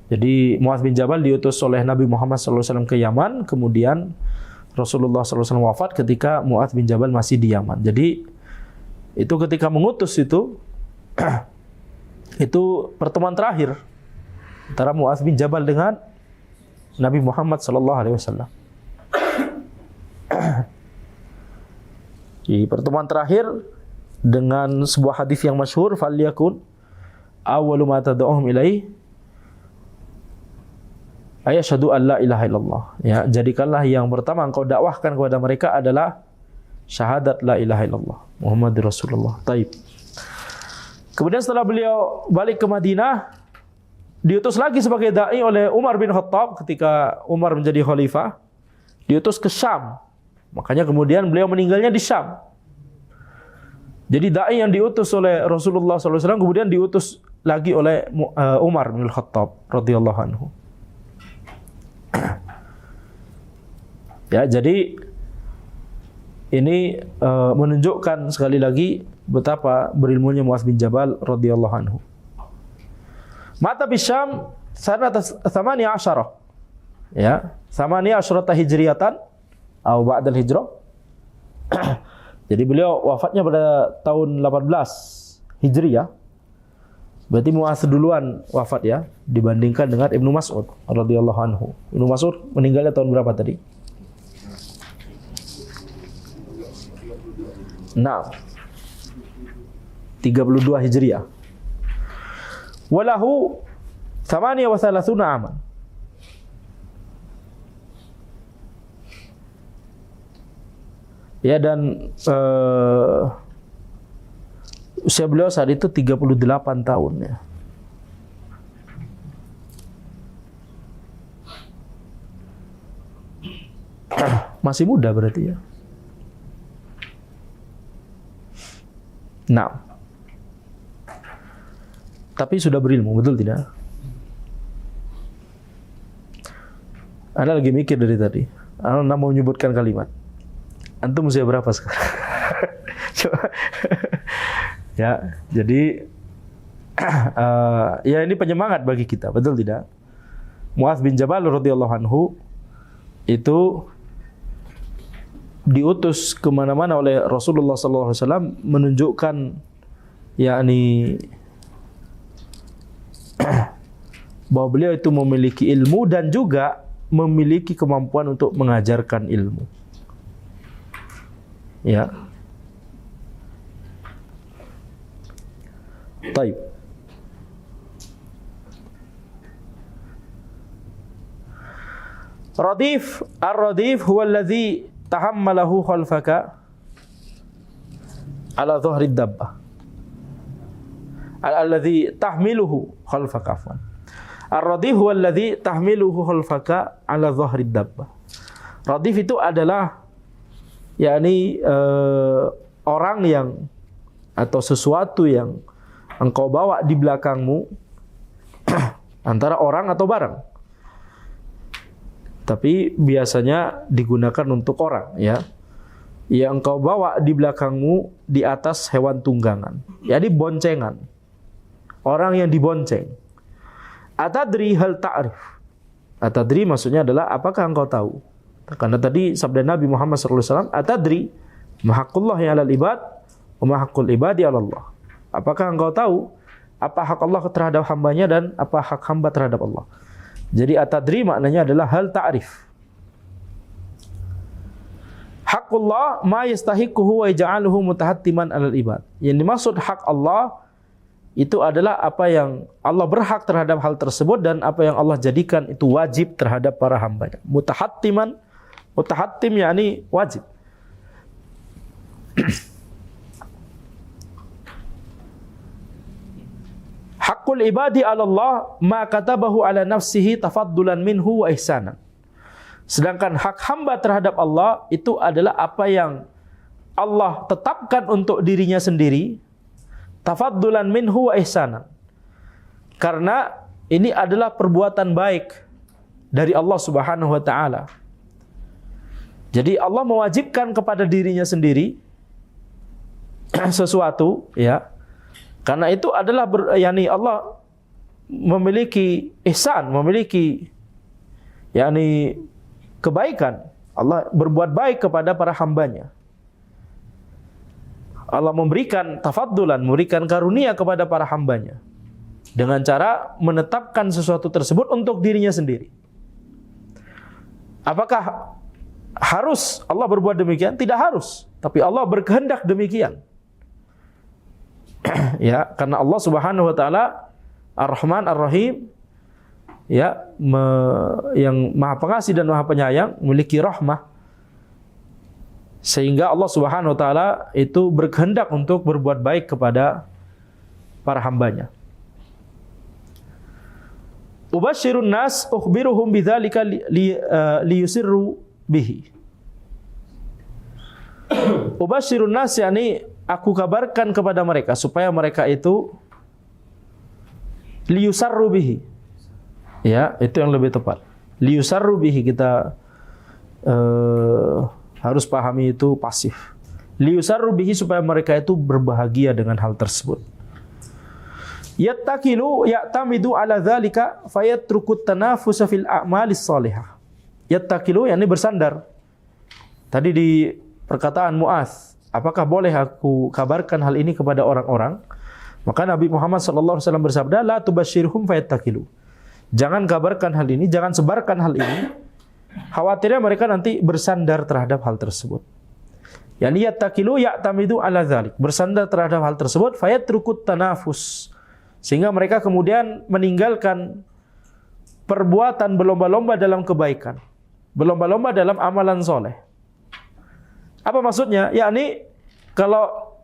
Jadi Mu'adz bin Jabal diutus oleh Nabi Muhammad sallallahu alaihi wasallam ke Yaman, kemudian Rasulullah sallallahu alaihi wasallam wafat ketika Mu'adz bin Jabal masih di Yaman. Jadi itu ketika mengutus itu itu pertemuan terakhir antara Mu'adz bin Jabal dengan Nabi Muhammad sallallahu alaihi wasallam. Di pertemuan terakhir dengan sebuah hadis yang masyhur, falyakun awwalu ma tad'uhum ilaihi asyhadu an la ilaha illallah. Ya, jadikanlah yang pertama engkau dakwahkan kepada mereka adalah syahadat la ilaha illallah Muhammadur Rasulullah. Taib. Kemudian setelah beliau balik ke Madinah, diutus lagi sebagai dai oleh Umar bin Khattab ketika Umar menjadi khalifah, diutus ke Syam. Makanya kemudian beliau meninggalnya di Syam. Jadi dai yang diutus oleh Rasulullah SAW kemudian diutus lagi oleh Umar bin Khattab radhiyallahu anhu. Ya, jadi ini menunjukkan sekali lagi betapa berilmunya Mu'adz bin Jabal radhiyallahu anhu. Mata Bisyam sanata 18. Ya, 18 hijriyatan atau ba'dal hijrah. Jadi beliau wafatnya pada tahun 18 Hijriyah. Berarti Mu'adz duluan wafat ya, dibandingkan dengan Ibnu Mas'ud radhiyallahu anhu. Ibnu Mas'ud meninggalnya tahun berapa tadi? Nah, 32 Hijriyah. Walahu 38 aman. Ya, dan usia beliau saat itu 38 tahun ya. Masih muda berarti ya. Nah, tapi sudah berilmu, betul tidak? Anda lagi mikir dari tadi. Anda mau menyebutkan kalimat. Antum usia berapa sekarang? Coba. Ya, jadi ya ini penyemangat bagi kita, betul tidak? Mu'adz bin Jabal radhiyallahu anhu itu diutus kemana-mana oleh Rasulullah SAW menunjukkan yakni bahwa beliau itu memiliki ilmu dan juga memiliki kemampuan untuk mengajarkan ilmu. Ya. Baik. Radif, ar-radif huwa alladhi tahammalahu khalfaka ala dhuhri dabbah. Alladhi tahmiluhu khalfaka afwan. Ar-radif huwa alladhi tahmiluhu khalfaka ala dhuhri dabbah. Radif itu adalah yakni orang yang atau sesuatu yang engkau bawa di belakangmu antara orang atau barang. Tapi biasanya digunakan untuk orang, ya. Yang engkau bawa di belakangmu di atas hewan tunggangan. Jadi boncengan. Orang yang dibonceng. Atadri hal ta'rif. Atadri maksudnya adalah apakah engkau tahu? Karena tadi sabda Nabi Muhammad SAW, Atadri mahaqqullahi 'alal ibad wa mahaqqul ibadi 'ala Allah. Apakah engkau tahu apa hak Allah terhadap hambanya dan apa hak hamba terhadap Allah? Jadi atadri maknanya adalah hal ta'rif. Haqqullah ma yastahiquhu wa yaj'aluhu mutahattiman 'alal ibad. Yang dimaksud hak Allah itu adalah apa yang Allah berhak terhadap hal tersebut dan apa yang Allah jadikan itu wajib terhadap para hambanya. Mutahattiman, mutahattim yakni wajib. Haqqul ibadi 'ala Allah ma katabahu 'ala nafsihi tafaddulan minhu wa ihsanan. Sedangkan hak hamba terhadap Allah itu adalah apa yang Allah tetapkan untuk dirinya sendiri, tafaddulan minhu wa ihsanan. Karena ini adalah perbuatan baik dari Allah Subhanahu wa taala. Jadi Allah mewajibkan kepada dirinya sendiri sesuatu, ya. Karena itu adalah yakni Allah memiliki ihsan, memiliki yakni kebaikan. Allah berbuat baik kepada para hambanya. Allah memberikan tafaddulan, memberikan karunia kepada para hambanya dengan cara menetapkan sesuatu tersebut untuk dirinya sendiri. Apakah harus Allah berbuat demikian? Tidak harus, tapi Allah berkehendak demikian. Ya, karena Allah Subhanahu wa taala Ar-Rahman Ar-Rahim, ya, yang Maha Pengasih dan Maha Penyayang, memiliki rahmah. Sehingga Allah Subhanahu wa taala itu berkehendak untuk berbuat baik kepada para hambanya. Ubashirun nas ukhbiruhum bidzalika liyusirru bihi. Ubashirun nas yakni aku kabarkan kepada mereka supaya mereka itu liyusarru bihi. Ya, itu yang lebih tepat. Liyusarru bihi, kita harus pahami itu pasif. Liyusarru bihi, supaya mereka itu berbahagia dengan hal tersebut. Yattakilu ya'tamidu ala dzalika fayatrukut tanafusa fil a'malis shalihah. Yattakilu yakni bersandar. Tadi di perkataan Mu'adz, apakah boleh aku kabarkan hal ini kepada orang-orang? Maka Nabi Muhammad SAW bersabda, la tubashirhum fayattakilu. Jangan kabarkan hal ini, jangan sebarkan hal ini. Khawatirnya mereka nanti bersandar terhadap hal tersebut. Yani yattakilu ya'tamidu ala dzalik. Bersandar terhadap hal tersebut, fayatrukut tanafus. Sehingga mereka kemudian meninggalkan perbuatan berlomba-lomba dalam kebaikan. Berlomba-lomba dalam amalan soleh. Apa maksudnya? Yakni kalau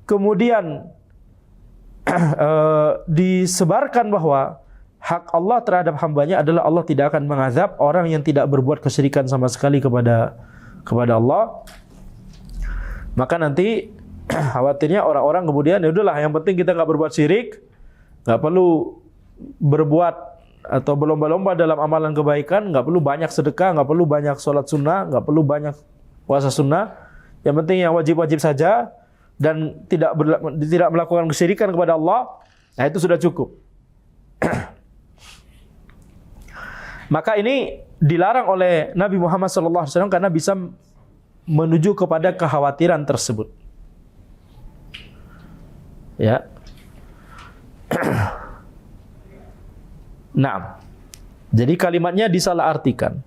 kemudian disebarkan bahwa hak Allah terhadap hambanya adalah Allah tidak akan mengazab orang yang tidak berbuat kesyirikan sama sekali kepada Allah, maka nanti Khawatirnya orang-orang kemudian ya udahlah, yang penting kita nggak berbuat syirik, nggak perlu berbuat atau berlomba-lomba dalam amalan kebaikan, nggak perlu banyak sedekah, nggak perlu banyak sholat sunnah, nggak perlu banyak puasa sunnah. Yang penting yang wajib-wajib saja dan tidak melakukan kesyirikan kepada Allah. Nah, itu sudah cukup. Maka ini dilarang oleh Nabi Muhammad SAW karena bisa menuju kepada kekhawatiran tersebut. Ya. Nah, jadi kalimatnya disalahartikan.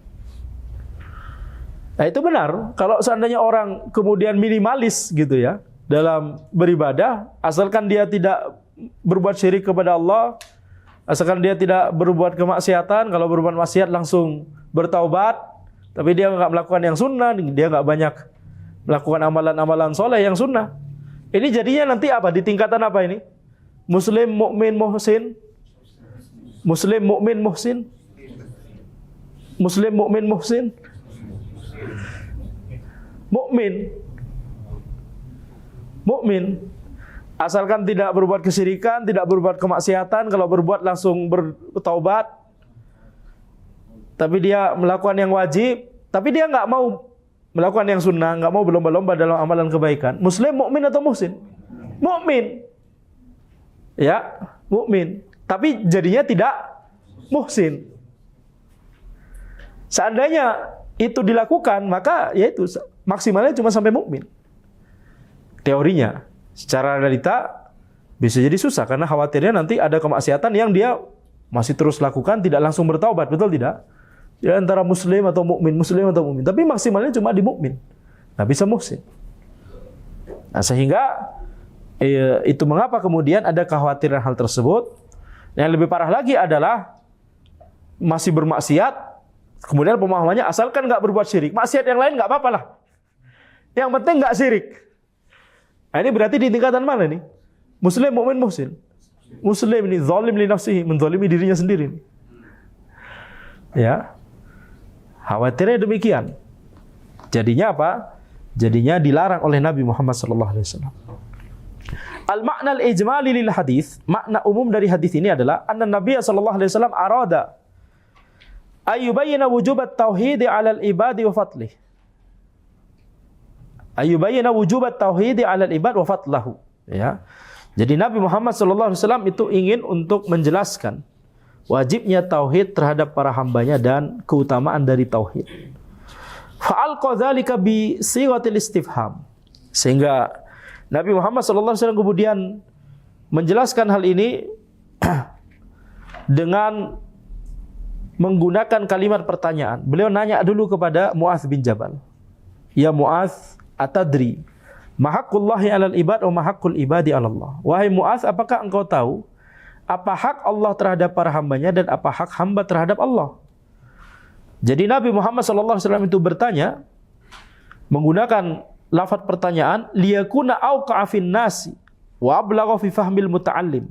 Nah, itu benar. Kalau seandainya orang kemudian minimalis gitu ya dalam beribadah, asalkan dia tidak berbuat syirik kepada Allah, asalkan dia tidak berbuat kemaksiatan, kalau berbuat maksiat langsung bertaubat, tapi dia nggak melakukan yang sunnah, dia nggak banyak melakukan amalan-amalan soleh yang sunnah. Ini jadinya nanti apa? Di tingkatan apa ini? Muslim, mukmin, muhsin. Muslim, mukmin, muhsin. Muslim, mukmin, muhsin. Mukmin. Mukmin. Asalkan tidak berbuat kesyirikan, tidak berbuat kemaksiatan, kalau berbuat langsung bertaubat. Tapi dia melakukan yang wajib, tapi dia nggak mau melakukan yang sunnah, nggak mau berlomba-lomba dalam amalan kebaikan. Muslim, mukmin atau muhsin? Mukmin. Ya, mukmin. Tapi jadinya tidak muhsin. Seandainya itu dilakukan, maka yaitu maksimalnya cuma sampai mukmin. Teorinya. Secara realita bisa jadi susah karena khawatirnya nanti ada kemaksiatan yang dia masih terus lakukan, tidak langsung bertaubat, betul tidak? Ya, antara muslim atau mukmin, tapi maksimalnya cuma di mukmin. Nggak bisa muhsin. Nah, sehingga itu mengapa kemudian ada kekhawatiran hal tersebut. Yang lebih parah lagi adalah masih bermaksiat, kemudian pemahamannya asalkan nggak berbuat syirik, maksiat yang lain nggak apa-apa lah. Yang penting nggak syirik. Nah, ini berarti di tingkatan mana nih? Muslim, mukmin, muhsin. Muslim ini zalim li nafsihi, menzalimi dirinya sendiri. Ya. Khawatirnya demikian. Jadinya apa? Jadinya dilarang oleh Nabi Muhammad SAW. Al-makna al-ijmali lil hadis, makna umum dari hadis ini adalah anna Nabi SAW arada ayyubayyana wujubat tauhid 'ala al-ibadi wa fadlih. Ayyubayyana wujubat tauhid 'ala al-ibad wa fadlahu. Ya. Jadi Nabi Muhammad SAW itu ingin untuk menjelaskan wajibnya tauhid terhadap para hambanya dan keutamaan dari tauhid. Fa'alqa dzalika bi sighatil istifham. Sehingga Nabi Muhammad SAW kemudian menjelaskan hal ini dengan menggunakan kalimat pertanyaan. Beliau nanya dulu kepada Mu'adz bin Jabal. Ya Mu'adz, atadri ma haqqullahi 'alal ibad wa ma haqqul ibadi 'ala Allah. Wahai Mu'adz, apakah engkau tahu apa hak Allah terhadap para hambanya dan apa hak hamba terhadap Allah? Jadi Nabi Muhammad SAW itu bertanya menggunakan lafaz pertanyaan liyakuna auqa'a fin nasi wa ablagha fi fahmil muta'allim,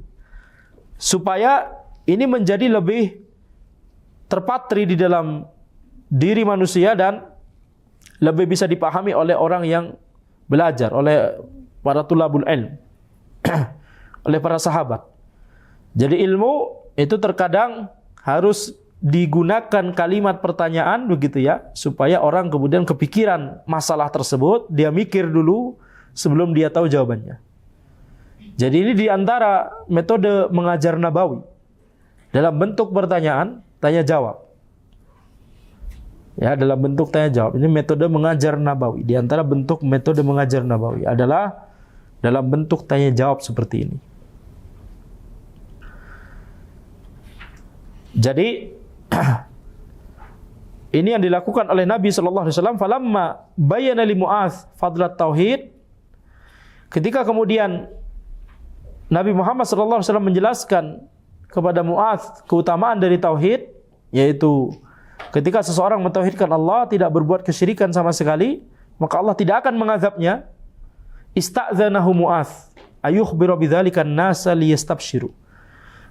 supaya ini menjadi lebih terpatri di dalam diri manusia dan lebih bisa dipahami oleh orang yang belajar, oleh para tulabul ilm, oleh para sahabat. Jadi ilmu itu terkadang harus digunakan kalimat pertanyaan begitu ya, supaya orang kemudian kepikiran masalah tersebut, dia mikir dulu sebelum dia tahu jawabannya. Jadi ini diantara metode mengajar Nabawi, dalam bentuk pertanyaan, tanya jawab. Ya, dalam bentuk tanya jawab. Ini metode mengajar Nabawi. Di antara bentuk metode mengajar Nabawi adalah dalam bentuk tanya jawab seperti ini. Jadi ini yang dilakukan oleh Nabi SAW. Falamma bayyana li Mu'adz fadlat tauhid. Ketika kemudian Nabi Muhammad SAW menjelaskan kepada Mu'adz keutamaan dari tauhid, yaitu ketika seseorang mentauhidkan Allah, tidak berbuat kesyirikan sama sekali, maka Allah tidak akan mengazabnya. Ista'dzanahu Mu'adz ayukhbiru bidzalika an-nasa liyastabshiru.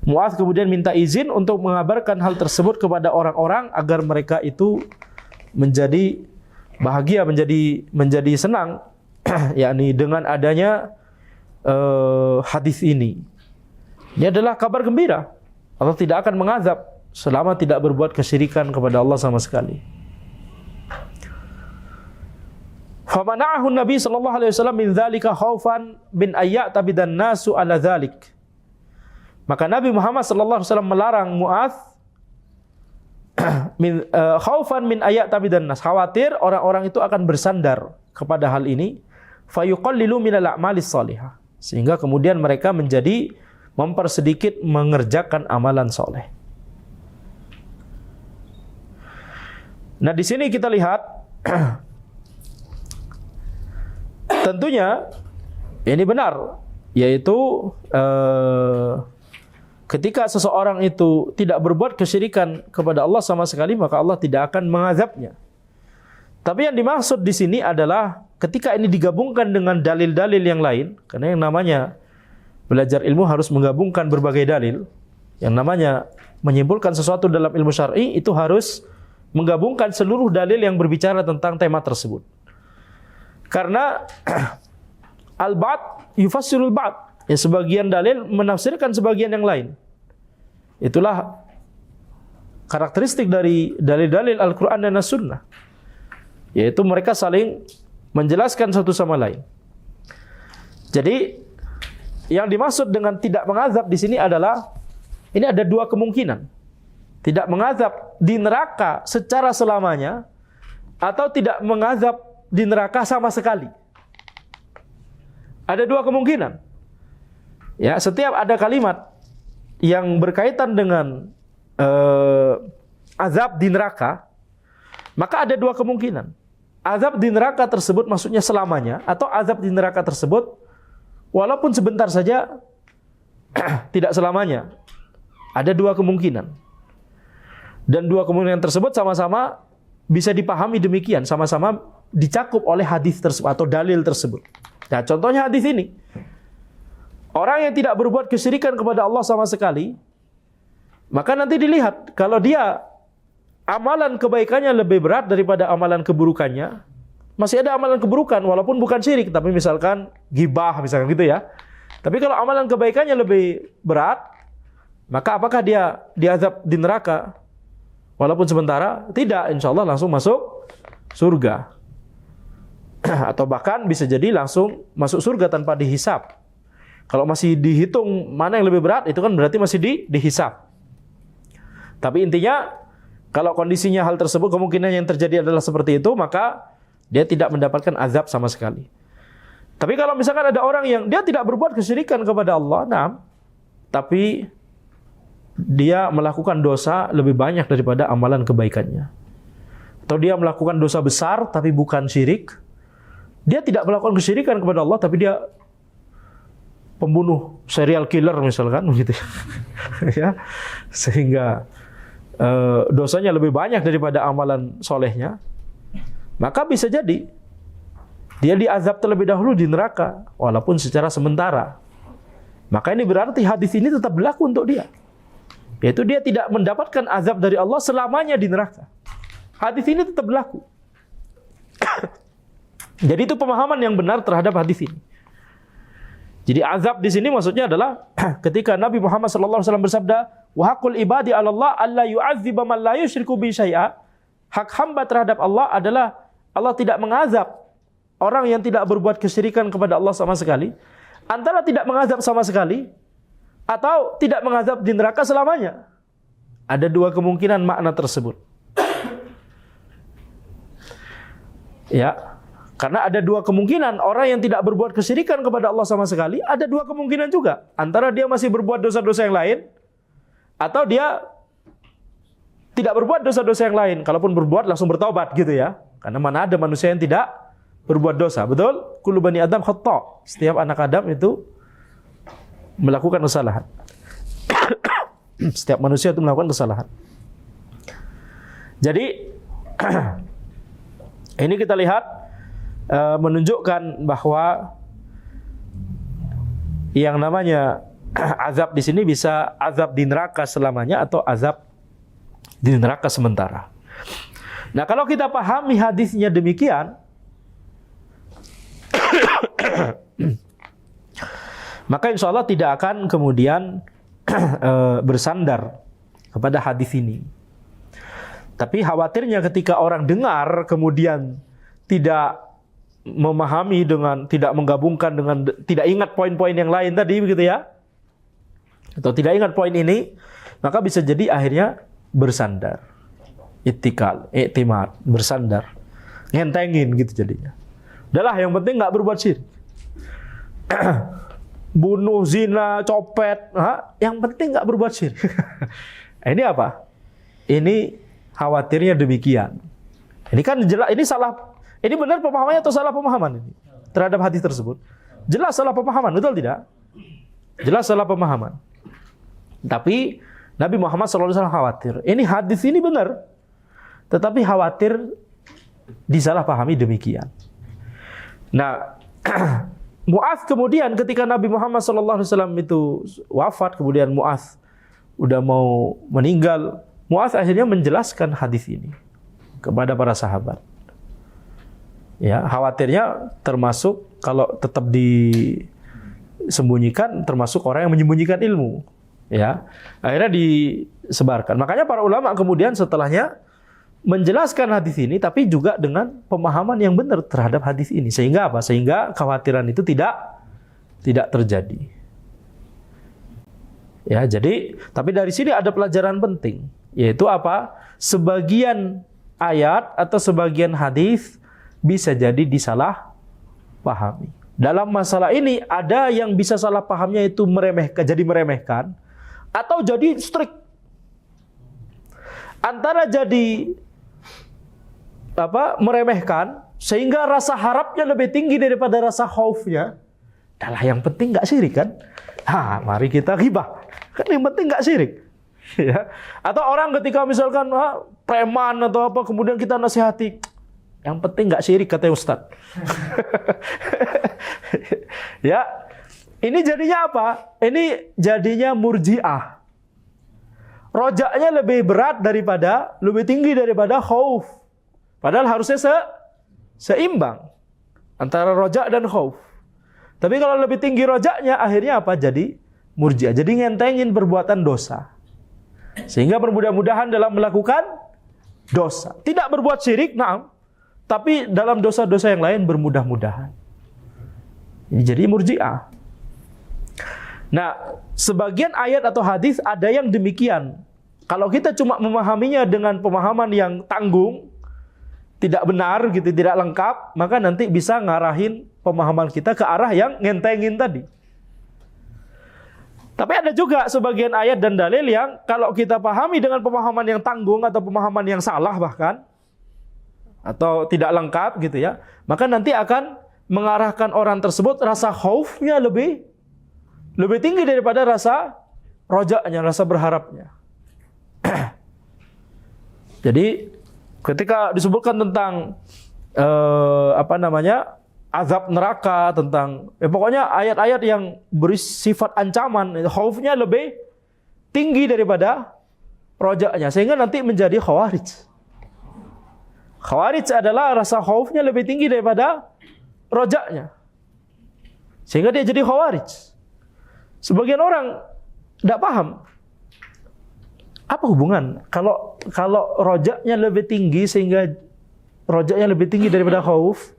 Mu'adz kemudian minta izin untuk mengabarkan hal tersebut kepada orang-orang agar mereka itu menjadi bahagia, menjadi senang yakni dengan adanya hadis ini. Ini adalah kabar gembira. Allah tidak akan mengazab selama tidak berbuat kesyirikan kepada Allah sama sekali. Famana'ahu Nabi sallallahu alaihi wasallam min dzalika khaufan min ayyatabidan nasu ala dzalik. Maka Nabi Muhammad sallallahu alaihi wasallam melarang Mu'adz khaufan min ayyatabidan nas, khawatir orang-orang itu akan bersandar kepada hal ini, fayuqallilu minal a'malis shalihah, sehingga kemudian mereka menjadi mempersedikit mengerjakan amalan soleh. Nah, di sini kita lihat tentunya ini benar, yaitu ketika seseorang itu tidak berbuat kesyirikan kepada Allah sama sekali, maka Allah tidak akan mengazabnya. Tapi yang dimaksud di sini adalah ketika ini digabungkan dengan dalil-dalil yang lain, karena yang namanya belajar ilmu harus menggabungkan berbagai dalil. Yang namanya menyimpulkan sesuatu dalam ilmu syar'i itu harus menggabungkan seluruh dalil yang berbicara tentang tema tersebut. Karena al-ba'd yufassirul ba'd. Ya, sebagian dalil menafsirkan sebagian yang lain. Itulah karakteristik dari dalil-dalil Al-Quran dan As-Sunnah. Yaitu mereka saling menjelaskan satu sama lain. Jadi yang dimaksud dengan tidak mengazab di sini adalah ini ada dua kemungkinan. Tidak mengazab di neraka secara selamanya atau tidak mengazab di neraka sama sekali. Ada dua kemungkinan. Ya, setiap ada kalimat yang berkaitan dengan azab di neraka, maka ada dua kemungkinan. Azab di neraka tersebut maksudnya selamanya, atau azab di neraka tersebut walaupun sebentar saja tidak selamanya. Ada dua kemungkinan. Dan dua kemungkinan tersebut sama-sama bisa dipahami demikian, sama-sama dicakup oleh hadis tersebut atau dalil tersebut. Nah, contohnya hadis ini. Orang yang tidak berbuat kesyirikan kepada Allah sama sekali, maka nanti dilihat kalau dia amalan kebaikannya lebih berat daripada amalan keburukannya. Masih ada amalan keburukan walaupun bukan syirik, tapi misalkan ghibah misalkan gitu ya. Tapi kalau amalan kebaikannya lebih berat, maka apakah dia diazab di neraka walaupun sementara? Tidak, insya Allah langsung masuk surga. Atau bahkan bisa jadi langsung masuk surga tanpa dihisab. Kalau masih dihitung mana yang lebih berat, itu kan berarti masih dihisab. Tapi intinya kalau kondisinya hal tersebut kemungkinan yang terjadi adalah seperti itu, maka dia tidak mendapatkan azab sama sekali. Tapi kalau misalkan ada orang yang dia tidak berbuat kesyirikan kepada Allah, nah, tapi dia melakukan dosa lebih banyak daripada amalan kebaikannya. Atau dia melakukan dosa besar tapi bukan syirik. Dia tidak melakukan kesyirikan kepada Allah, tapi dia pembunuh serial killer misalkan begitu. Ya. Sehingga dosanya lebih banyak daripada amalan solehnya. Maka bisa jadi dia diazab terlebih dahulu di neraka walaupun secara sementara. Maka ini berarti hadis ini tetap berlaku untuk dia. Yaitu dia tidak mendapatkan azab dari Allah selamanya di neraka. Hadis ini tetap berlaku. Jadi itu pemahaman yang benar terhadap hadis ini. Jadi azab di sini maksudnya adalah ketika Nabi Muhammad sallallahu alaihi wasallam bersabda, "Wa haqqul ibadi 'ala Allah alla yu'adziba man la yusyriku bi syai'a." Hak hamba terhadap Allah adalah Allah tidak mengazab orang yang tidak berbuat kesyirikan kepada Allah sama sekali. Antara tidak mengazab sama sekali atau tidak mengazab di neraka selamanya. Ada dua kemungkinan makna tersebut. Ya. Karena ada dua kemungkinan, orang yang tidak berbuat kesyirikan kepada Allah sama sekali, ada dua kemungkinan juga. Antara dia masih berbuat dosa-dosa yang lain, atau dia tidak berbuat dosa-dosa yang lain. Kalaupun berbuat, langsung bertaubat gitu ya. Karena mana ada manusia yang tidak berbuat dosa. Betul? Kullu bani Adam khata'. Setiap anak Adam itu melakukan kesalahan. Setiap manusia itu melakukan kesalahan. Jadi, ini kita lihat, menunjukkan bahwa yang namanya azab di sini bisa azab di neraka selamanya atau azab di neraka sementara. Nah, kalau kita pahami hadisnya demikian, maka insya Allah tidak akan kemudian bersandar kepada hadis ini. Tapi khawatirnya ketika orang dengar kemudian tidak memahami dengan, tidak menggabungkan dengan, tidak ingat poin-poin yang lain tadi begitu ya, atau tidak ingat poin ini, maka bisa jadi akhirnya bersandar, ittikal, i'timad, bersandar, ngentengin gitu jadinya. Udahlah yang penting nggak berbuat syirik. Bunuh, zina, copet, yang penting nggak berbuat syirik. Ini apa? Ini khawatirnya demikian. Ini kan jelas, ini salah. Ini benar pemahamannya atau salah pemahaman ini terhadap hadis tersebut? Jelas salah pemahaman, betul tidak? Jelas salah pemahaman. Tapi Nabi Muhammad SAW khawatir. Ini hadis ini benar, tetapi khawatir disalahpahami demikian. Nah, Mu'adz kemudian ketika Nabi Muhammad SAW itu wafat, kemudian Mu'adz udah mau meninggal, Mu'adz akhirnya menjelaskan hadis ini kepada para sahabat. Ya, khawatirnya termasuk kalau tetap disembunyikan, termasuk orang yang menyembunyikan ilmu. Ya, akhirnya disebarkan. Makanya para ulama kemudian setelahnya menjelaskan hadis ini, tapi juga dengan pemahaman yang benar terhadap hadis ini. Sehingga apa? Sehingga kekhawatiran itu tidak terjadi. Ya, jadi tapi dari sini ada pelajaran penting, yaitu apa? Sebagian ayat atau sebagian hadis bisa jadi disalah pahami. Dalam masalah ini ada yang bisa salah pahamnya itu meremehkan, atau jadi strict. Antara jadi meremehkan sehingga rasa harapnya lebih tinggi daripada rasa khaufnya. Adalah yang penting nggak syirik kan? Mari kita ghibah. Kan yang penting nggak syirik. Ya. Atau orang ketika misalkan preman atau apa, kemudian kita nasihati, yang penting nggak syirik kata Ustaz. Ya, ini jadinya apa? Ini jadinya murji'ah. Rojaknya lebih berat lebih tinggi daripada khauf. Padahal harusnya seimbang antara rojak dan khauf. Tapi kalau lebih tinggi rojaknya, akhirnya apa? Jadi murji'ah. Jadi ngentengin perbuatan dosa. Sehingga bermudah-mudahan dalam melakukan dosa. Tidak berbuat syirik, na'am. Tapi dalam dosa-dosa yang lain bermudah-mudahan. Jadi murji'ah. Nah, sebagian ayat atau hadis ada yang demikian. Kalau kita cuma memahaminya dengan pemahaman yang tanggung, tidak benar gitu, tidak lengkap, maka nanti bisa ngarahin pemahaman kita ke arah yang ngentengin tadi. Tapi ada juga sebagian ayat dan dalil yang kalau kita pahami dengan pemahaman yang tanggung atau pemahaman yang salah bahkan, atau tidak lengkap gitu ya, maka nanti akan mengarahkan orang tersebut rasa khaufnya lebih tinggi daripada rasa rojaknya, rasa berharapnya. Jadi ketika disebutkan tentang azab neraka, tentang pokoknya ayat-ayat yang bersifat ancaman, khaufnya lebih tinggi daripada rojaknya, sehingga nanti menjadi khawarij. Khawarij adalah rasa khaufnya lebih tinggi daripada rojaknya, sehingga dia jadi khawarij. Sebagian orang tidak paham apa hubungan kalau rojaknya lebih tinggi, sehingga rojaknya lebih tinggi daripada khauf,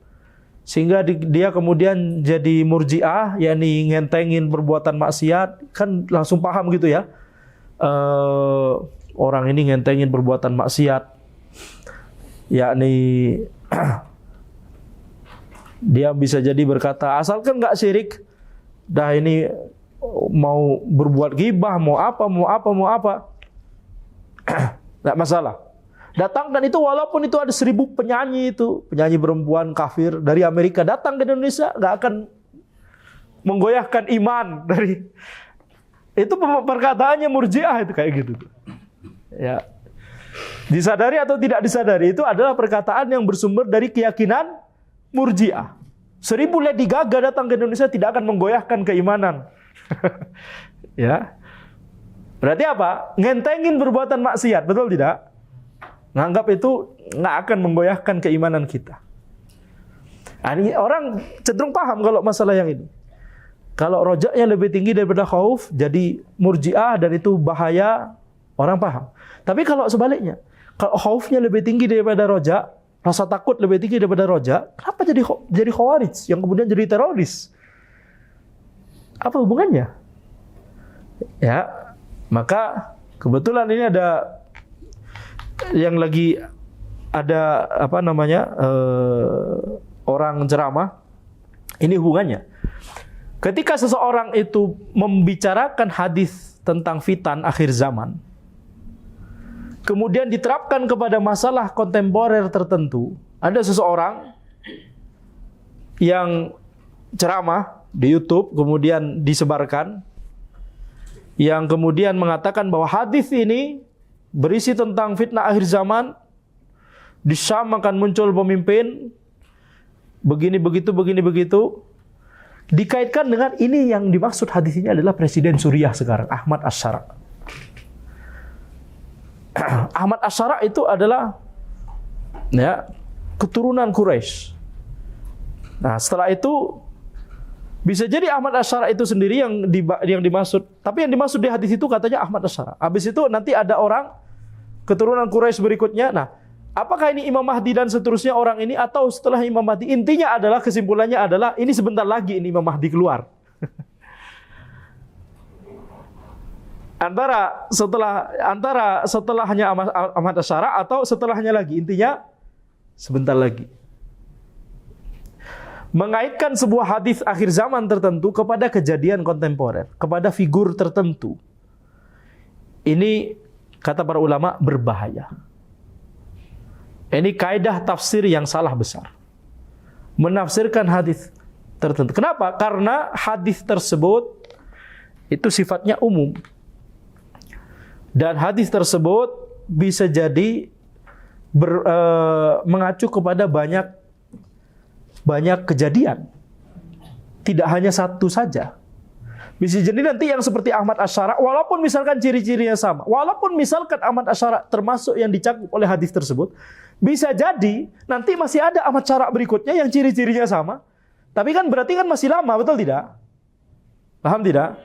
sehingga dia kemudian jadi murji'ah, yakni ngentengin perbuatan maksiat. Kan langsung paham gitu ya, orang ini ngentengin perbuatan maksiat, yakni dia bisa jadi berkata, asalkan nggak syirik, dah ini mau berbuat ghibah, mau apa, nggak masalah. Datangkan itu, walaupun itu ada 1000 penyanyi perempuan kafir dari Amerika datang ke Indonesia, nggak akan menggoyahkan iman dari itu. Perkataannya murji'ah itu kayak gitu. Ya, disadari atau tidak disadari, itu adalah perkataan yang bersumber dari keyakinan murji'ah. 1000 Lady Gaga datang ke Indonesia tidak akan menggoyahkan keimanan. Ya, berarti apa? Ngentengin perbuatan maksiat, betul tidak? Nganggap itu nggak akan menggoyahkan keimanan kita. Ini orang cenderung paham kalau masalah yang ini. Kalau rojaknya lebih tinggi daripada khauf, jadi murji'ah dan itu bahaya, orang paham. Tapi kalau sebaliknya, kalau khaufnya lebih tinggi daripada rojak, rasa takut lebih tinggi daripada rojak, kenapa jadi khawarij yang kemudian jadi teroris? Apa hubungannya? Ya, maka kebetulan ini ada yang lagi ada orang ceramah. Ini hubungannya. Ketika seseorang itu membicarakan hadis tentang fitan akhir zaman, kemudian diterapkan kepada masalah kontemporer tertentu, ada seseorang yang ceramah di YouTube kemudian disebarkan, yang kemudian mengatakan bahwa hadis ini berisi tentang fitnah akhir zaman, di Syam akan muncul pemimpin begini begitu, dikaitkan dengan ini yang dimaksud hadis ini adalah Presiden Suriah sekarang, Ahmad Ash-Shara. Ahmad Ash-Shara itu adalah keturunan Quraisy. Nah, setelah itu bisa jadi Ahmad Ash-Shara itu sendiri yang dimaksud, tapi yang dimaksud di hadis itu katanya Ahmad Ash-Shara. Habis itu nanti ada orang keturunan Quraisy berikutnya. Nah, apakah ini Imam Mahdi dan seterusnya orang ini, atau setelah Imam Mahdi? Intinya adalah, kesimpulannya adalah ini sebentar lagi ini Imam Mahdi keluar. antara setelahnya Ahmad Ash-Shara atau setelahnya lagi, intinya sebentar lagi. Mengaitkan sebuah hadis akhir zaman tertentu kepada kejadian kontemporer, kepada figur tertentu, ini kata para ulama berbahaya. Ini kaidah tafsir yang salah besar. Menafsirkan hadis tertentu. Kenapa? Karena hadis tersebut itu sifatnya umum. Dan hadis tersebut bisa jadi mengacu kepada banyak kejadian. Tidak hanya satu saja. Bisa jadi nanti yang seperti Ahmad Ash-Shara, walaupun misalkan ciri-cirinya sama, walaupun misalkan Ahmad Ash-Shara termasuk yang dicakup oleh hadis tersebut, bisa jadi nanti masih ada Ahmad Ash-Shara berikutnya yang ciri-cirinya sama, tapi kan berarti kan masih lama, betul tidak? Paham tidak?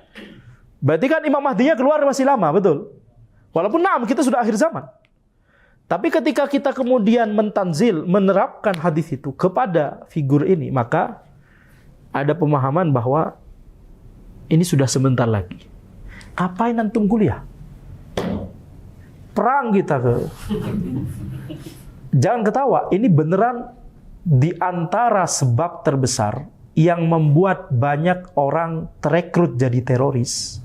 Berarti kan Imam Mahdinya keluar masih lama, betul? Walaupun kita sudah akhir zaman. Tapi ketika kita kemudian mentanzil, menerapkan hadis itu kepada figur ini, maka ada pemahaman bahwa ini sudah sebentar lagi. Ngapain antum kuliah? Perang kita ke. Jangan ketawa, ini beneran di antara sebab terbesar yang membuat banyak orang terekrut jadi teroris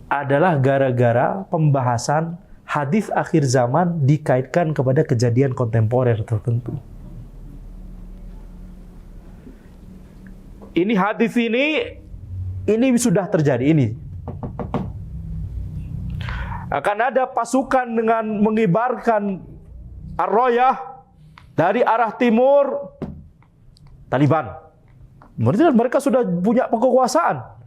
adalah gara-gara pembahasan hadis akhir zaman dikaitkan kepada kejadian kontemporer tertentu. Ini hadis ini sudah terjadi, ini akan ada pasukan dengan mengibarkan ar-rayah dari arah timur, Taliban. Mereka sudah punya kekuasaan.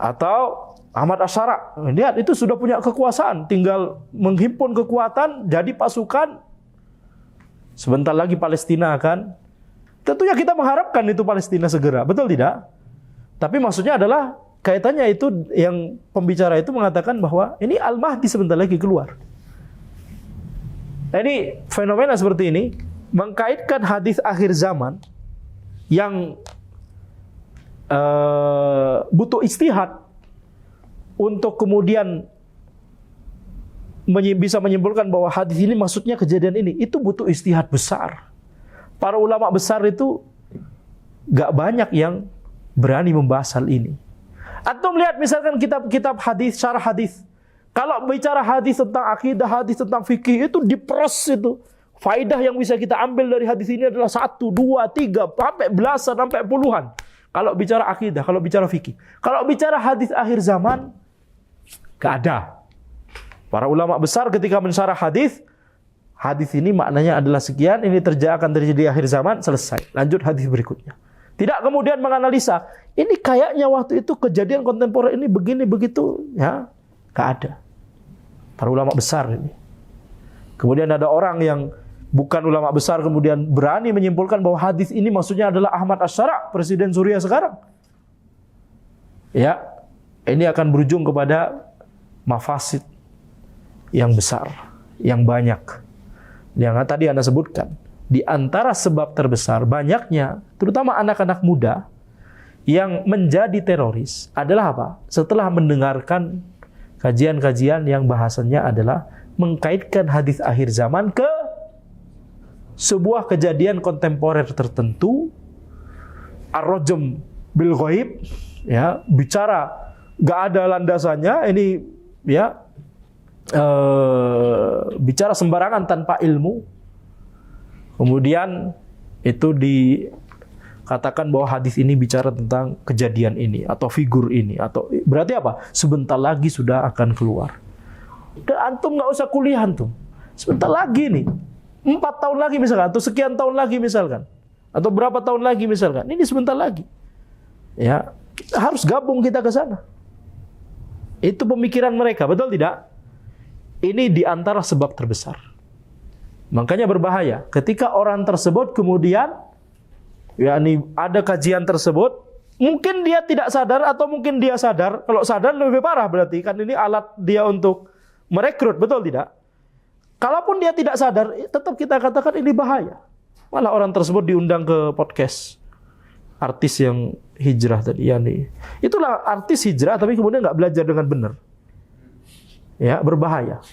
Atau Ahmad Ash-Shara, lihat itu sudah punya kekuasaan, tinggal menghimpun kekuatan jadi pasukan. Sebentar lagi Palestina akan, tentunya kita mengharapkan itu Palestina segera, betul tidak? Tapi maksudnya adalah kaitannya itu yang pembicara itu mengatakan bahwa ini Al-Mahdi sebentar lagi keluar. Nah, ini fenomena seperti ini mengkaitkan hadis akhir zaman yang butuh ijtihad untuk kemudian bisa menyimpulkan bahwa hadis ini maksudnya kejadian ini, itu butuh ijtihad besar. Para ulama besar itu gak banyak yang berani membahas hal ini. Antum lihat misalkan kitab-kitab hadis, syarah hadis. Kalau bicara hadis tentang akidah, hadis tentang fikih, itu diperas itu. Faidah yang bisa kita ambil dari hadis ini adalah 1, 2, 3, sampai belasan, sampai puluhan. Kalau bicara akidah, kalau bicara fikih. Kalau bicara hadis akhir zaman, gak ada. Para ulama besar ketika mensyarah hadis ini maknanya adalah sekian, ini akan terjadi di akhir zaman, selesai. Lanjut hadis berikutnya. Tidak kemudian menganalisa, ini kayaknya waktu itu kejadian kontemporer ini begini begitu, ya, gak ada. Para ulama besar ini. Kemudian ada orang yang bukan ulama besar kemudian berani menyimpulkan bahwa hadis ini maksudnya adalah Ahmad Ash-Shara, Presiden Suriah sekarang. ya, ini akan berujung kepada mafasid yang besar, yang banyak. Yang tadi Anda sebutkan, di antara sebab terbesar banyaknya, terutama anak-anak muda yang menjadi teroris adalah apa? Setelah mendengarkan kajian-kajian yang bahasanya adalah mengkaitkan hadis akhir zaman ke sebuah kejadian kontemporer tertentu, ar-rajm bil ghaib, ya, bicara gak ada landasannya, ini ya bicara sembarangan tanpa ilmu. Kemudian itu dikatakan bahwa hadis ini bicara tentang kejadian ini atau figur ini, atau berarti apa? Sebentar lagi sudah akan keluar. Dan antum nggak usah kuliah antum. Sebentar lagi nih, 4 tahun lagi misalkan, atau sekian tahun lagi misalkan, atau berapa tahun lagi misalkan. Ini sebentar lagi. Ya, harus gabung kita ke sana. Itu pemikiran mereka, betul tidak? Ini di antara sebab terbesar. Makanya berbahaya ketika orang tersebut kemudian yakni ada kajian tersebut, mungkin dia tidak sadar atau mungkin dia sadar. Kalau sadar lebih parah, berarti kan ini alat dia untuk merekrut, betul tidak? Kalaupun dia tidak sadar, tetap kita katakan ini bahaya. Malah orang tersebut diundang ke podcast artis yang hijrah tadi, yani itulah artis hijrah tapi kemudian nggak belajar dengan benar, ya, berbahaya.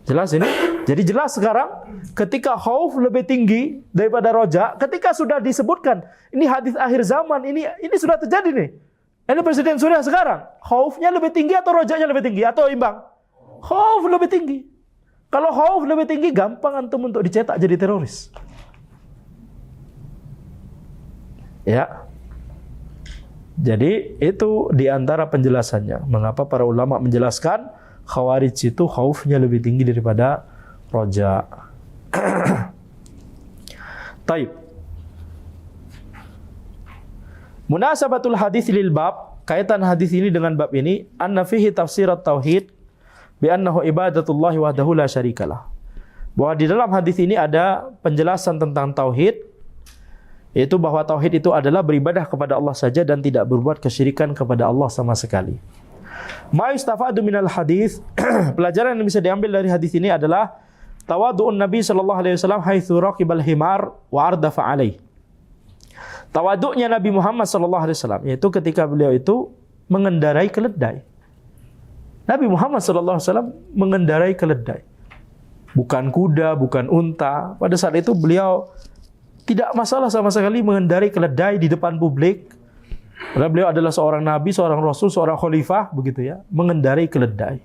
Jelas ini? Jadi jelas sekarang ketika khauf lebih tinggi daripada roja, ketika sudah disebutkan ini hadis akhir zaman, ini sudah terjadi nih. Ini Presiden Suriah sekarang, khaufnya lebih tinggi atau rojanya lebih tinggi atau imbang? Khauf lebih tinggi. Kalau khauf lebih tinggi, gampang antum untuk dicetak jadi teroris. Ya. Jadi itu diantara penjelasannya. Mengapa para ulama menjelaskan Khawarij itu khaufnya lebih tinggi daripada roja. Taib. Munasabatul hadis lil bab, kaitan hadis ini dengan bab ini, anna fihi tafsirat tauhid bi annahu ibadatullah wahdahu la syarikalah. Bahwa di dalam hadis ini ada penjelasan tentang tauhid, yaitu bahwa tauhid itu adalah beribadah kepada Allah saja dan tidak berbuat kesyirikan kepada Allah sama sekali. Ma yustafadu minal hadis, pelajaran yang bisa diambil dari hadis ini adalah tawadu'un Nabi sallallahu alaihi wasallam haitsu raqibal himar wa ardafa alaih. Tawaduknya Nabi Muhammad sallallahu alaihi wasallam, yaitu ketika beliau itu mengendarai keledai. Nabi Muhammad sallallahu alaihi wasallam mengendarai keledai. Bukan kuda, bukan unta. Pada saat itu beliau tidak masalah sama sekali mengendarai keledai di depan publik. Karena beliau adalah seorang nabi, seorang rasul, seorang khalifah, begitu ya, mengendarai keledai.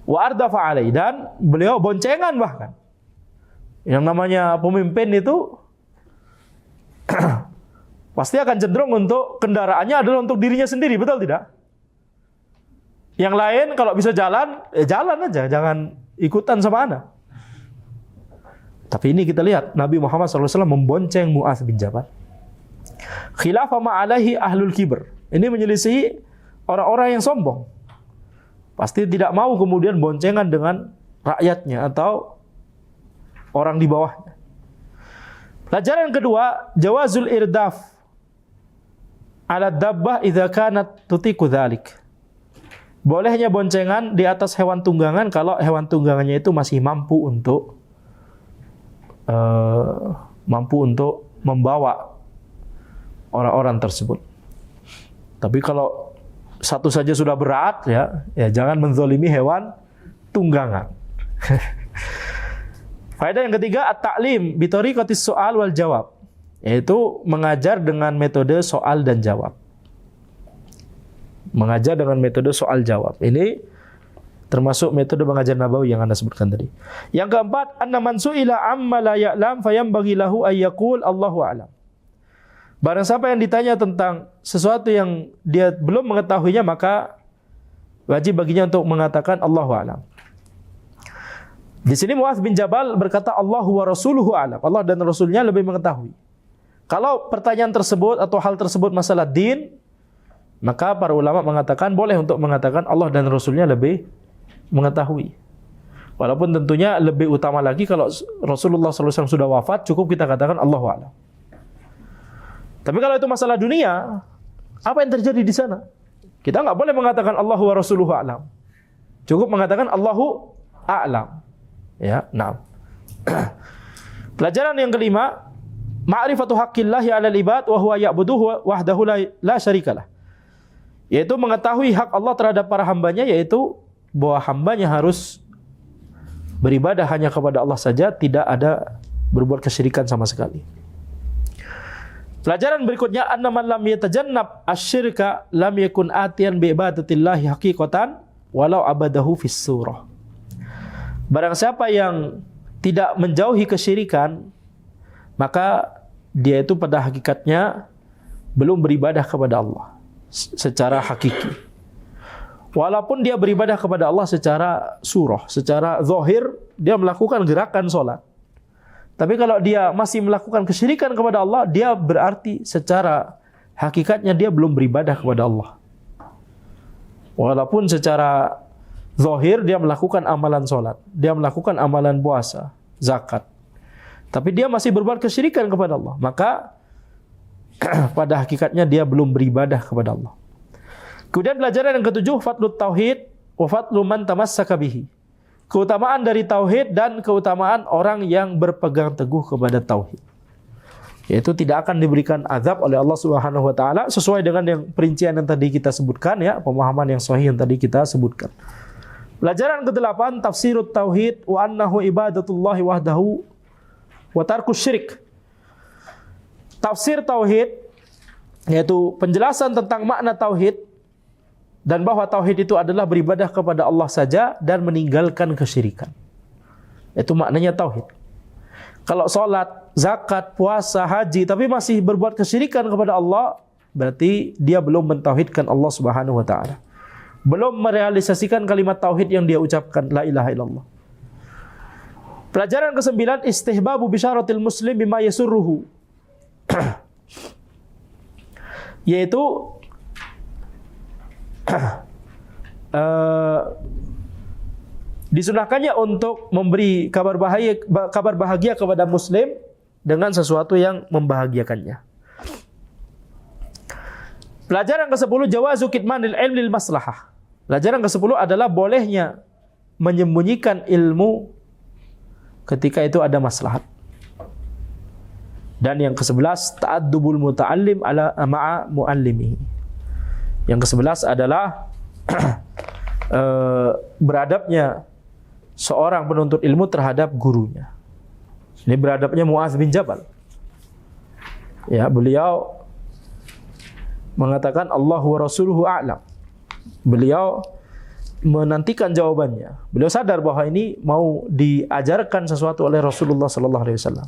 Wa ardafa alai, dan beliau boncengan bahkan. Yang namanya pemimpin itu pasti akan cenderung untuk kendaraannya adalah untuk dirinya sendiri, betul tidak? Yang lain kalau bisa jalan, jalan aja, jangan ikutan sama Anda. Tapi ini kita lihat, Nabi Muhammad SAW membonceng Mu'adz bin Jabal. Khilafah ma'alahi ahlul kibr. Ini menyelisihi orang-orang yang sombong. Pasti tidak mau kemudian boncengan dengan rakyatnya atau orang di bawahnya. Pelajaran kedua, jawazul irdaf ala dabbah idza kanat tutiku dzalik. Bolehnya boncengan di atas hewan tunggangan kalau hewan tunggangannya itu masih mampu untuk membawa orang-orang tersebut. Tapi kalau satu saja sudah berat, ya jangan menzalimi hewan tunggangan. Faedah yang ketiga, at-ta'lim bi tariqatis soal wal jawab, yaitu mengajar dengan metode soal dan jawab. Mengajar dengan metode soal jawab. Ini termasuk metode mengajar nabawi yang Anda sebutkan tadi. Yang keempat, anna man su'ila amma la ya'lam fayambaghi lahu ay yaqul Allahu a'lam. Barang siapa yang ditanya tentang sesuatu yang dia belum mengetahuinya, maka wajib baginya untuk mengatakan Allahu a'lam. Di sini Mu'adz bin Jabal berkata Allahu wa rasuluhu a'lam. Allah dan Rasulnya lebih mengetahui. Kalau pertanyaan tersebut atau hal tersebut masalah din, maka para ulama mengatakan boleh untuk mengatakan Allah dan Rasulnya lebih mengetahui. Walaupun tentunya lebih utama lagi kalau Rasulullah SAW sudah wafat, cukup kita katakan Allahu a'lam. Tapi kalau itu masalah dunia, apa yang terjadi di sana? Kita nggak boleh mengatakan Allahu wa rasuluhu a'lam. Cukup mengatakan Allahu a'lam. Ya, nah. Pelajaran yang kelima, ma'rifatu haqqillahi 'alal ibad wa huwa ya'buduhu wahdahu la syarikalah. Yaitu mengetahui hak Allah terhadap para hambanya, yaitu bahwa hambanya harus beribadah hanya kepada Allah saja, tidak ada berbuat kesyirikan sama sekali. Pelajaran berikutnya, anna man lam yatajannab asyirka lam yakun atiyan bi ibadatillahi haqiqatan walau abadahu fis surah. Barang siapa yang tidak menjauhi kesyirikan, maka dia itu pada hakikatnya belum beribadah kepada Allah secara hakiki. Walaupun dia beribadah kepada Allah secara surah, secara zahir, dia melakukan gerakan sholat. Tapi kalau dia masih melakukan kesyirikan kepada Allah, dia berarti secara hakikatnya dia belum beribadah kepada Allah. Walaupun secara zahir dia melakukan amalan sholat, dia melakukan amalan puasa, zakat, tapi dia masih berbuat kesyirikan kepada Allah, maka pada hakikatnya dia belum beribadah kepada Allah. Kemudian pelajaran yang ketujuh, fadlut tauhid wa fadlu man tamassaka bihi. Keutamaan dari tauhid dan keutamaan orang yang berpegang teguh kepada tauhid. Yaitu tidak akan diberikan azab oleh Allah Subhanahu wa taala sesuai dengan yang perincian yang tadi kita sebutkan, ya, pemahaman yang sahih yang tadi kita sebutkan. Pelajaran ke-8, tafsirut tauhid wa annahu ibadatullahi wahdahu wa tarkus syirik. Tafsir tauhid yaitu penjelasan tentang makna tauhid dan bahwa tauhid itu adalah beribadah kepada Allah saja dan meninggalkan kesyirikan. Itu maknanya tauhid. Kalau salat, zakat, puasa, haji tapi masih berbuat kesyirikan kepada Allah, berarti dia belum mentauhidkan Allah Subhanahu wa taala. Belum merealisasikan kalimat tauhid yang dia ucapkan, la ilaha illallah. Pelajaran ke-9, istihbabu bisyaratil muslim bima yasurruhu. Yaitu disunahkannya untuk memberi kabar bahagia kepada muslim dengan sesuatu yang membahagiakannya. Pelajaran ke-10, jawazu kitmanil ilmi lil maslahah. Pelajaran ke-10 adalah bolehnya menyembunyikan ilmu ketika itu ada maslahat. Dan yang ke-11, ta'addubul muta'allim ala ma'a muallimihi. Yang ke-11 adalah beradabnya seorang penuntut ilmu terhadap gurunya. Ini beradabnya Mu'adz bin Jabal. Ya, beliau mengatakan Allahu wa rasuluhu a'lam. Beliau menantikan jawabannya. Beliau sadar bahwa ini mau diajarkan sesuatu oleh Rasulullah sallallahu alaihi wasallam.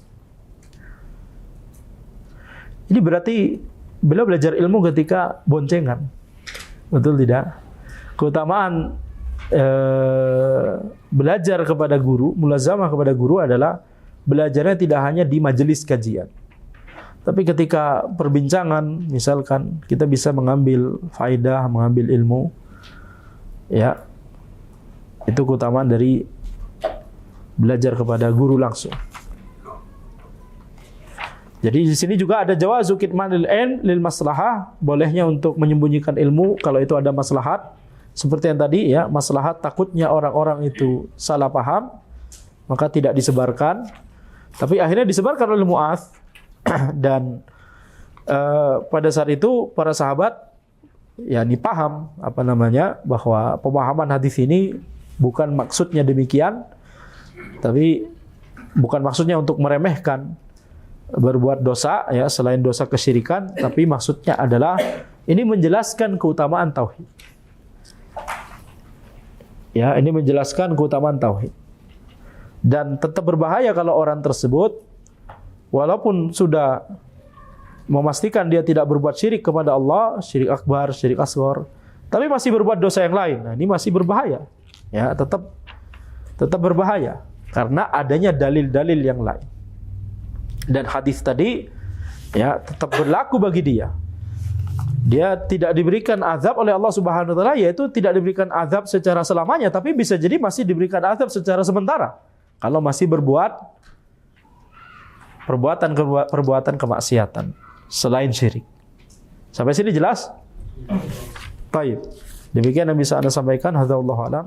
Ini berarti beliau belajar ilmu ketika boncengan. Betul tidak? Keutamaan belajar kepada guru, mulazamah kepada guru adalah belajarnya tidak hanya di majelis kajian. Tapi ketika perbincangan, misalkan kita bisa mengambil faedah, mengambil ilmu, ya, itu keutamaan dari belajar kepada guru langsung. Jadi di sini juga ada jawazu kitmanil ilm lil maslahah, bolehnya untuk menyembunyikan ilmu kalau itu ada maslahat. Seperti yang tadi, ya, maslahat takutnya orang-orang itu salah paham, maka tidak disebarkan. Tapi akhirnya disebarkan oleh Mu'adz dan pada saat itu para sahabat ya ini paham bahwa pemahaman hadis ini bukan maksudnya demikian, tapi bukan maksudnya untuk meremehkan berbuat dosa, ya, selain dosa kesyirikan, tapi maksudnya adalah ini menjelaskan keutamaan tauhid. Ya, ini menjelaskan keutamaan tauhid. Dan tetap berbahaya kalau orang tersebut walaupun sudah memastikan dia tidak berbuat syirik kepada Allah, syirik akbar, syirik asghar, tapi masih berbuat dosa yang lain. Nah, ini masih berbahaya. Ya, tetap berbahaya karena adanya dalil-dalil yang lain. Dan hadis tadi, ya, tetap berlaku bagi dia. Dia tidak diberikan azab oleh Allah Subhanahu wa taala, yaitu tidak diberikan azab secara selamanya, tapi bisa jadi masih diberikan azab secara sementara kalau masih berbuat perbuatan kemaksiatan. selain syirik. Sampai sini jelas? Baik. Demikian yang bisa Anda sampaikan. Hadza wallahu a'lam.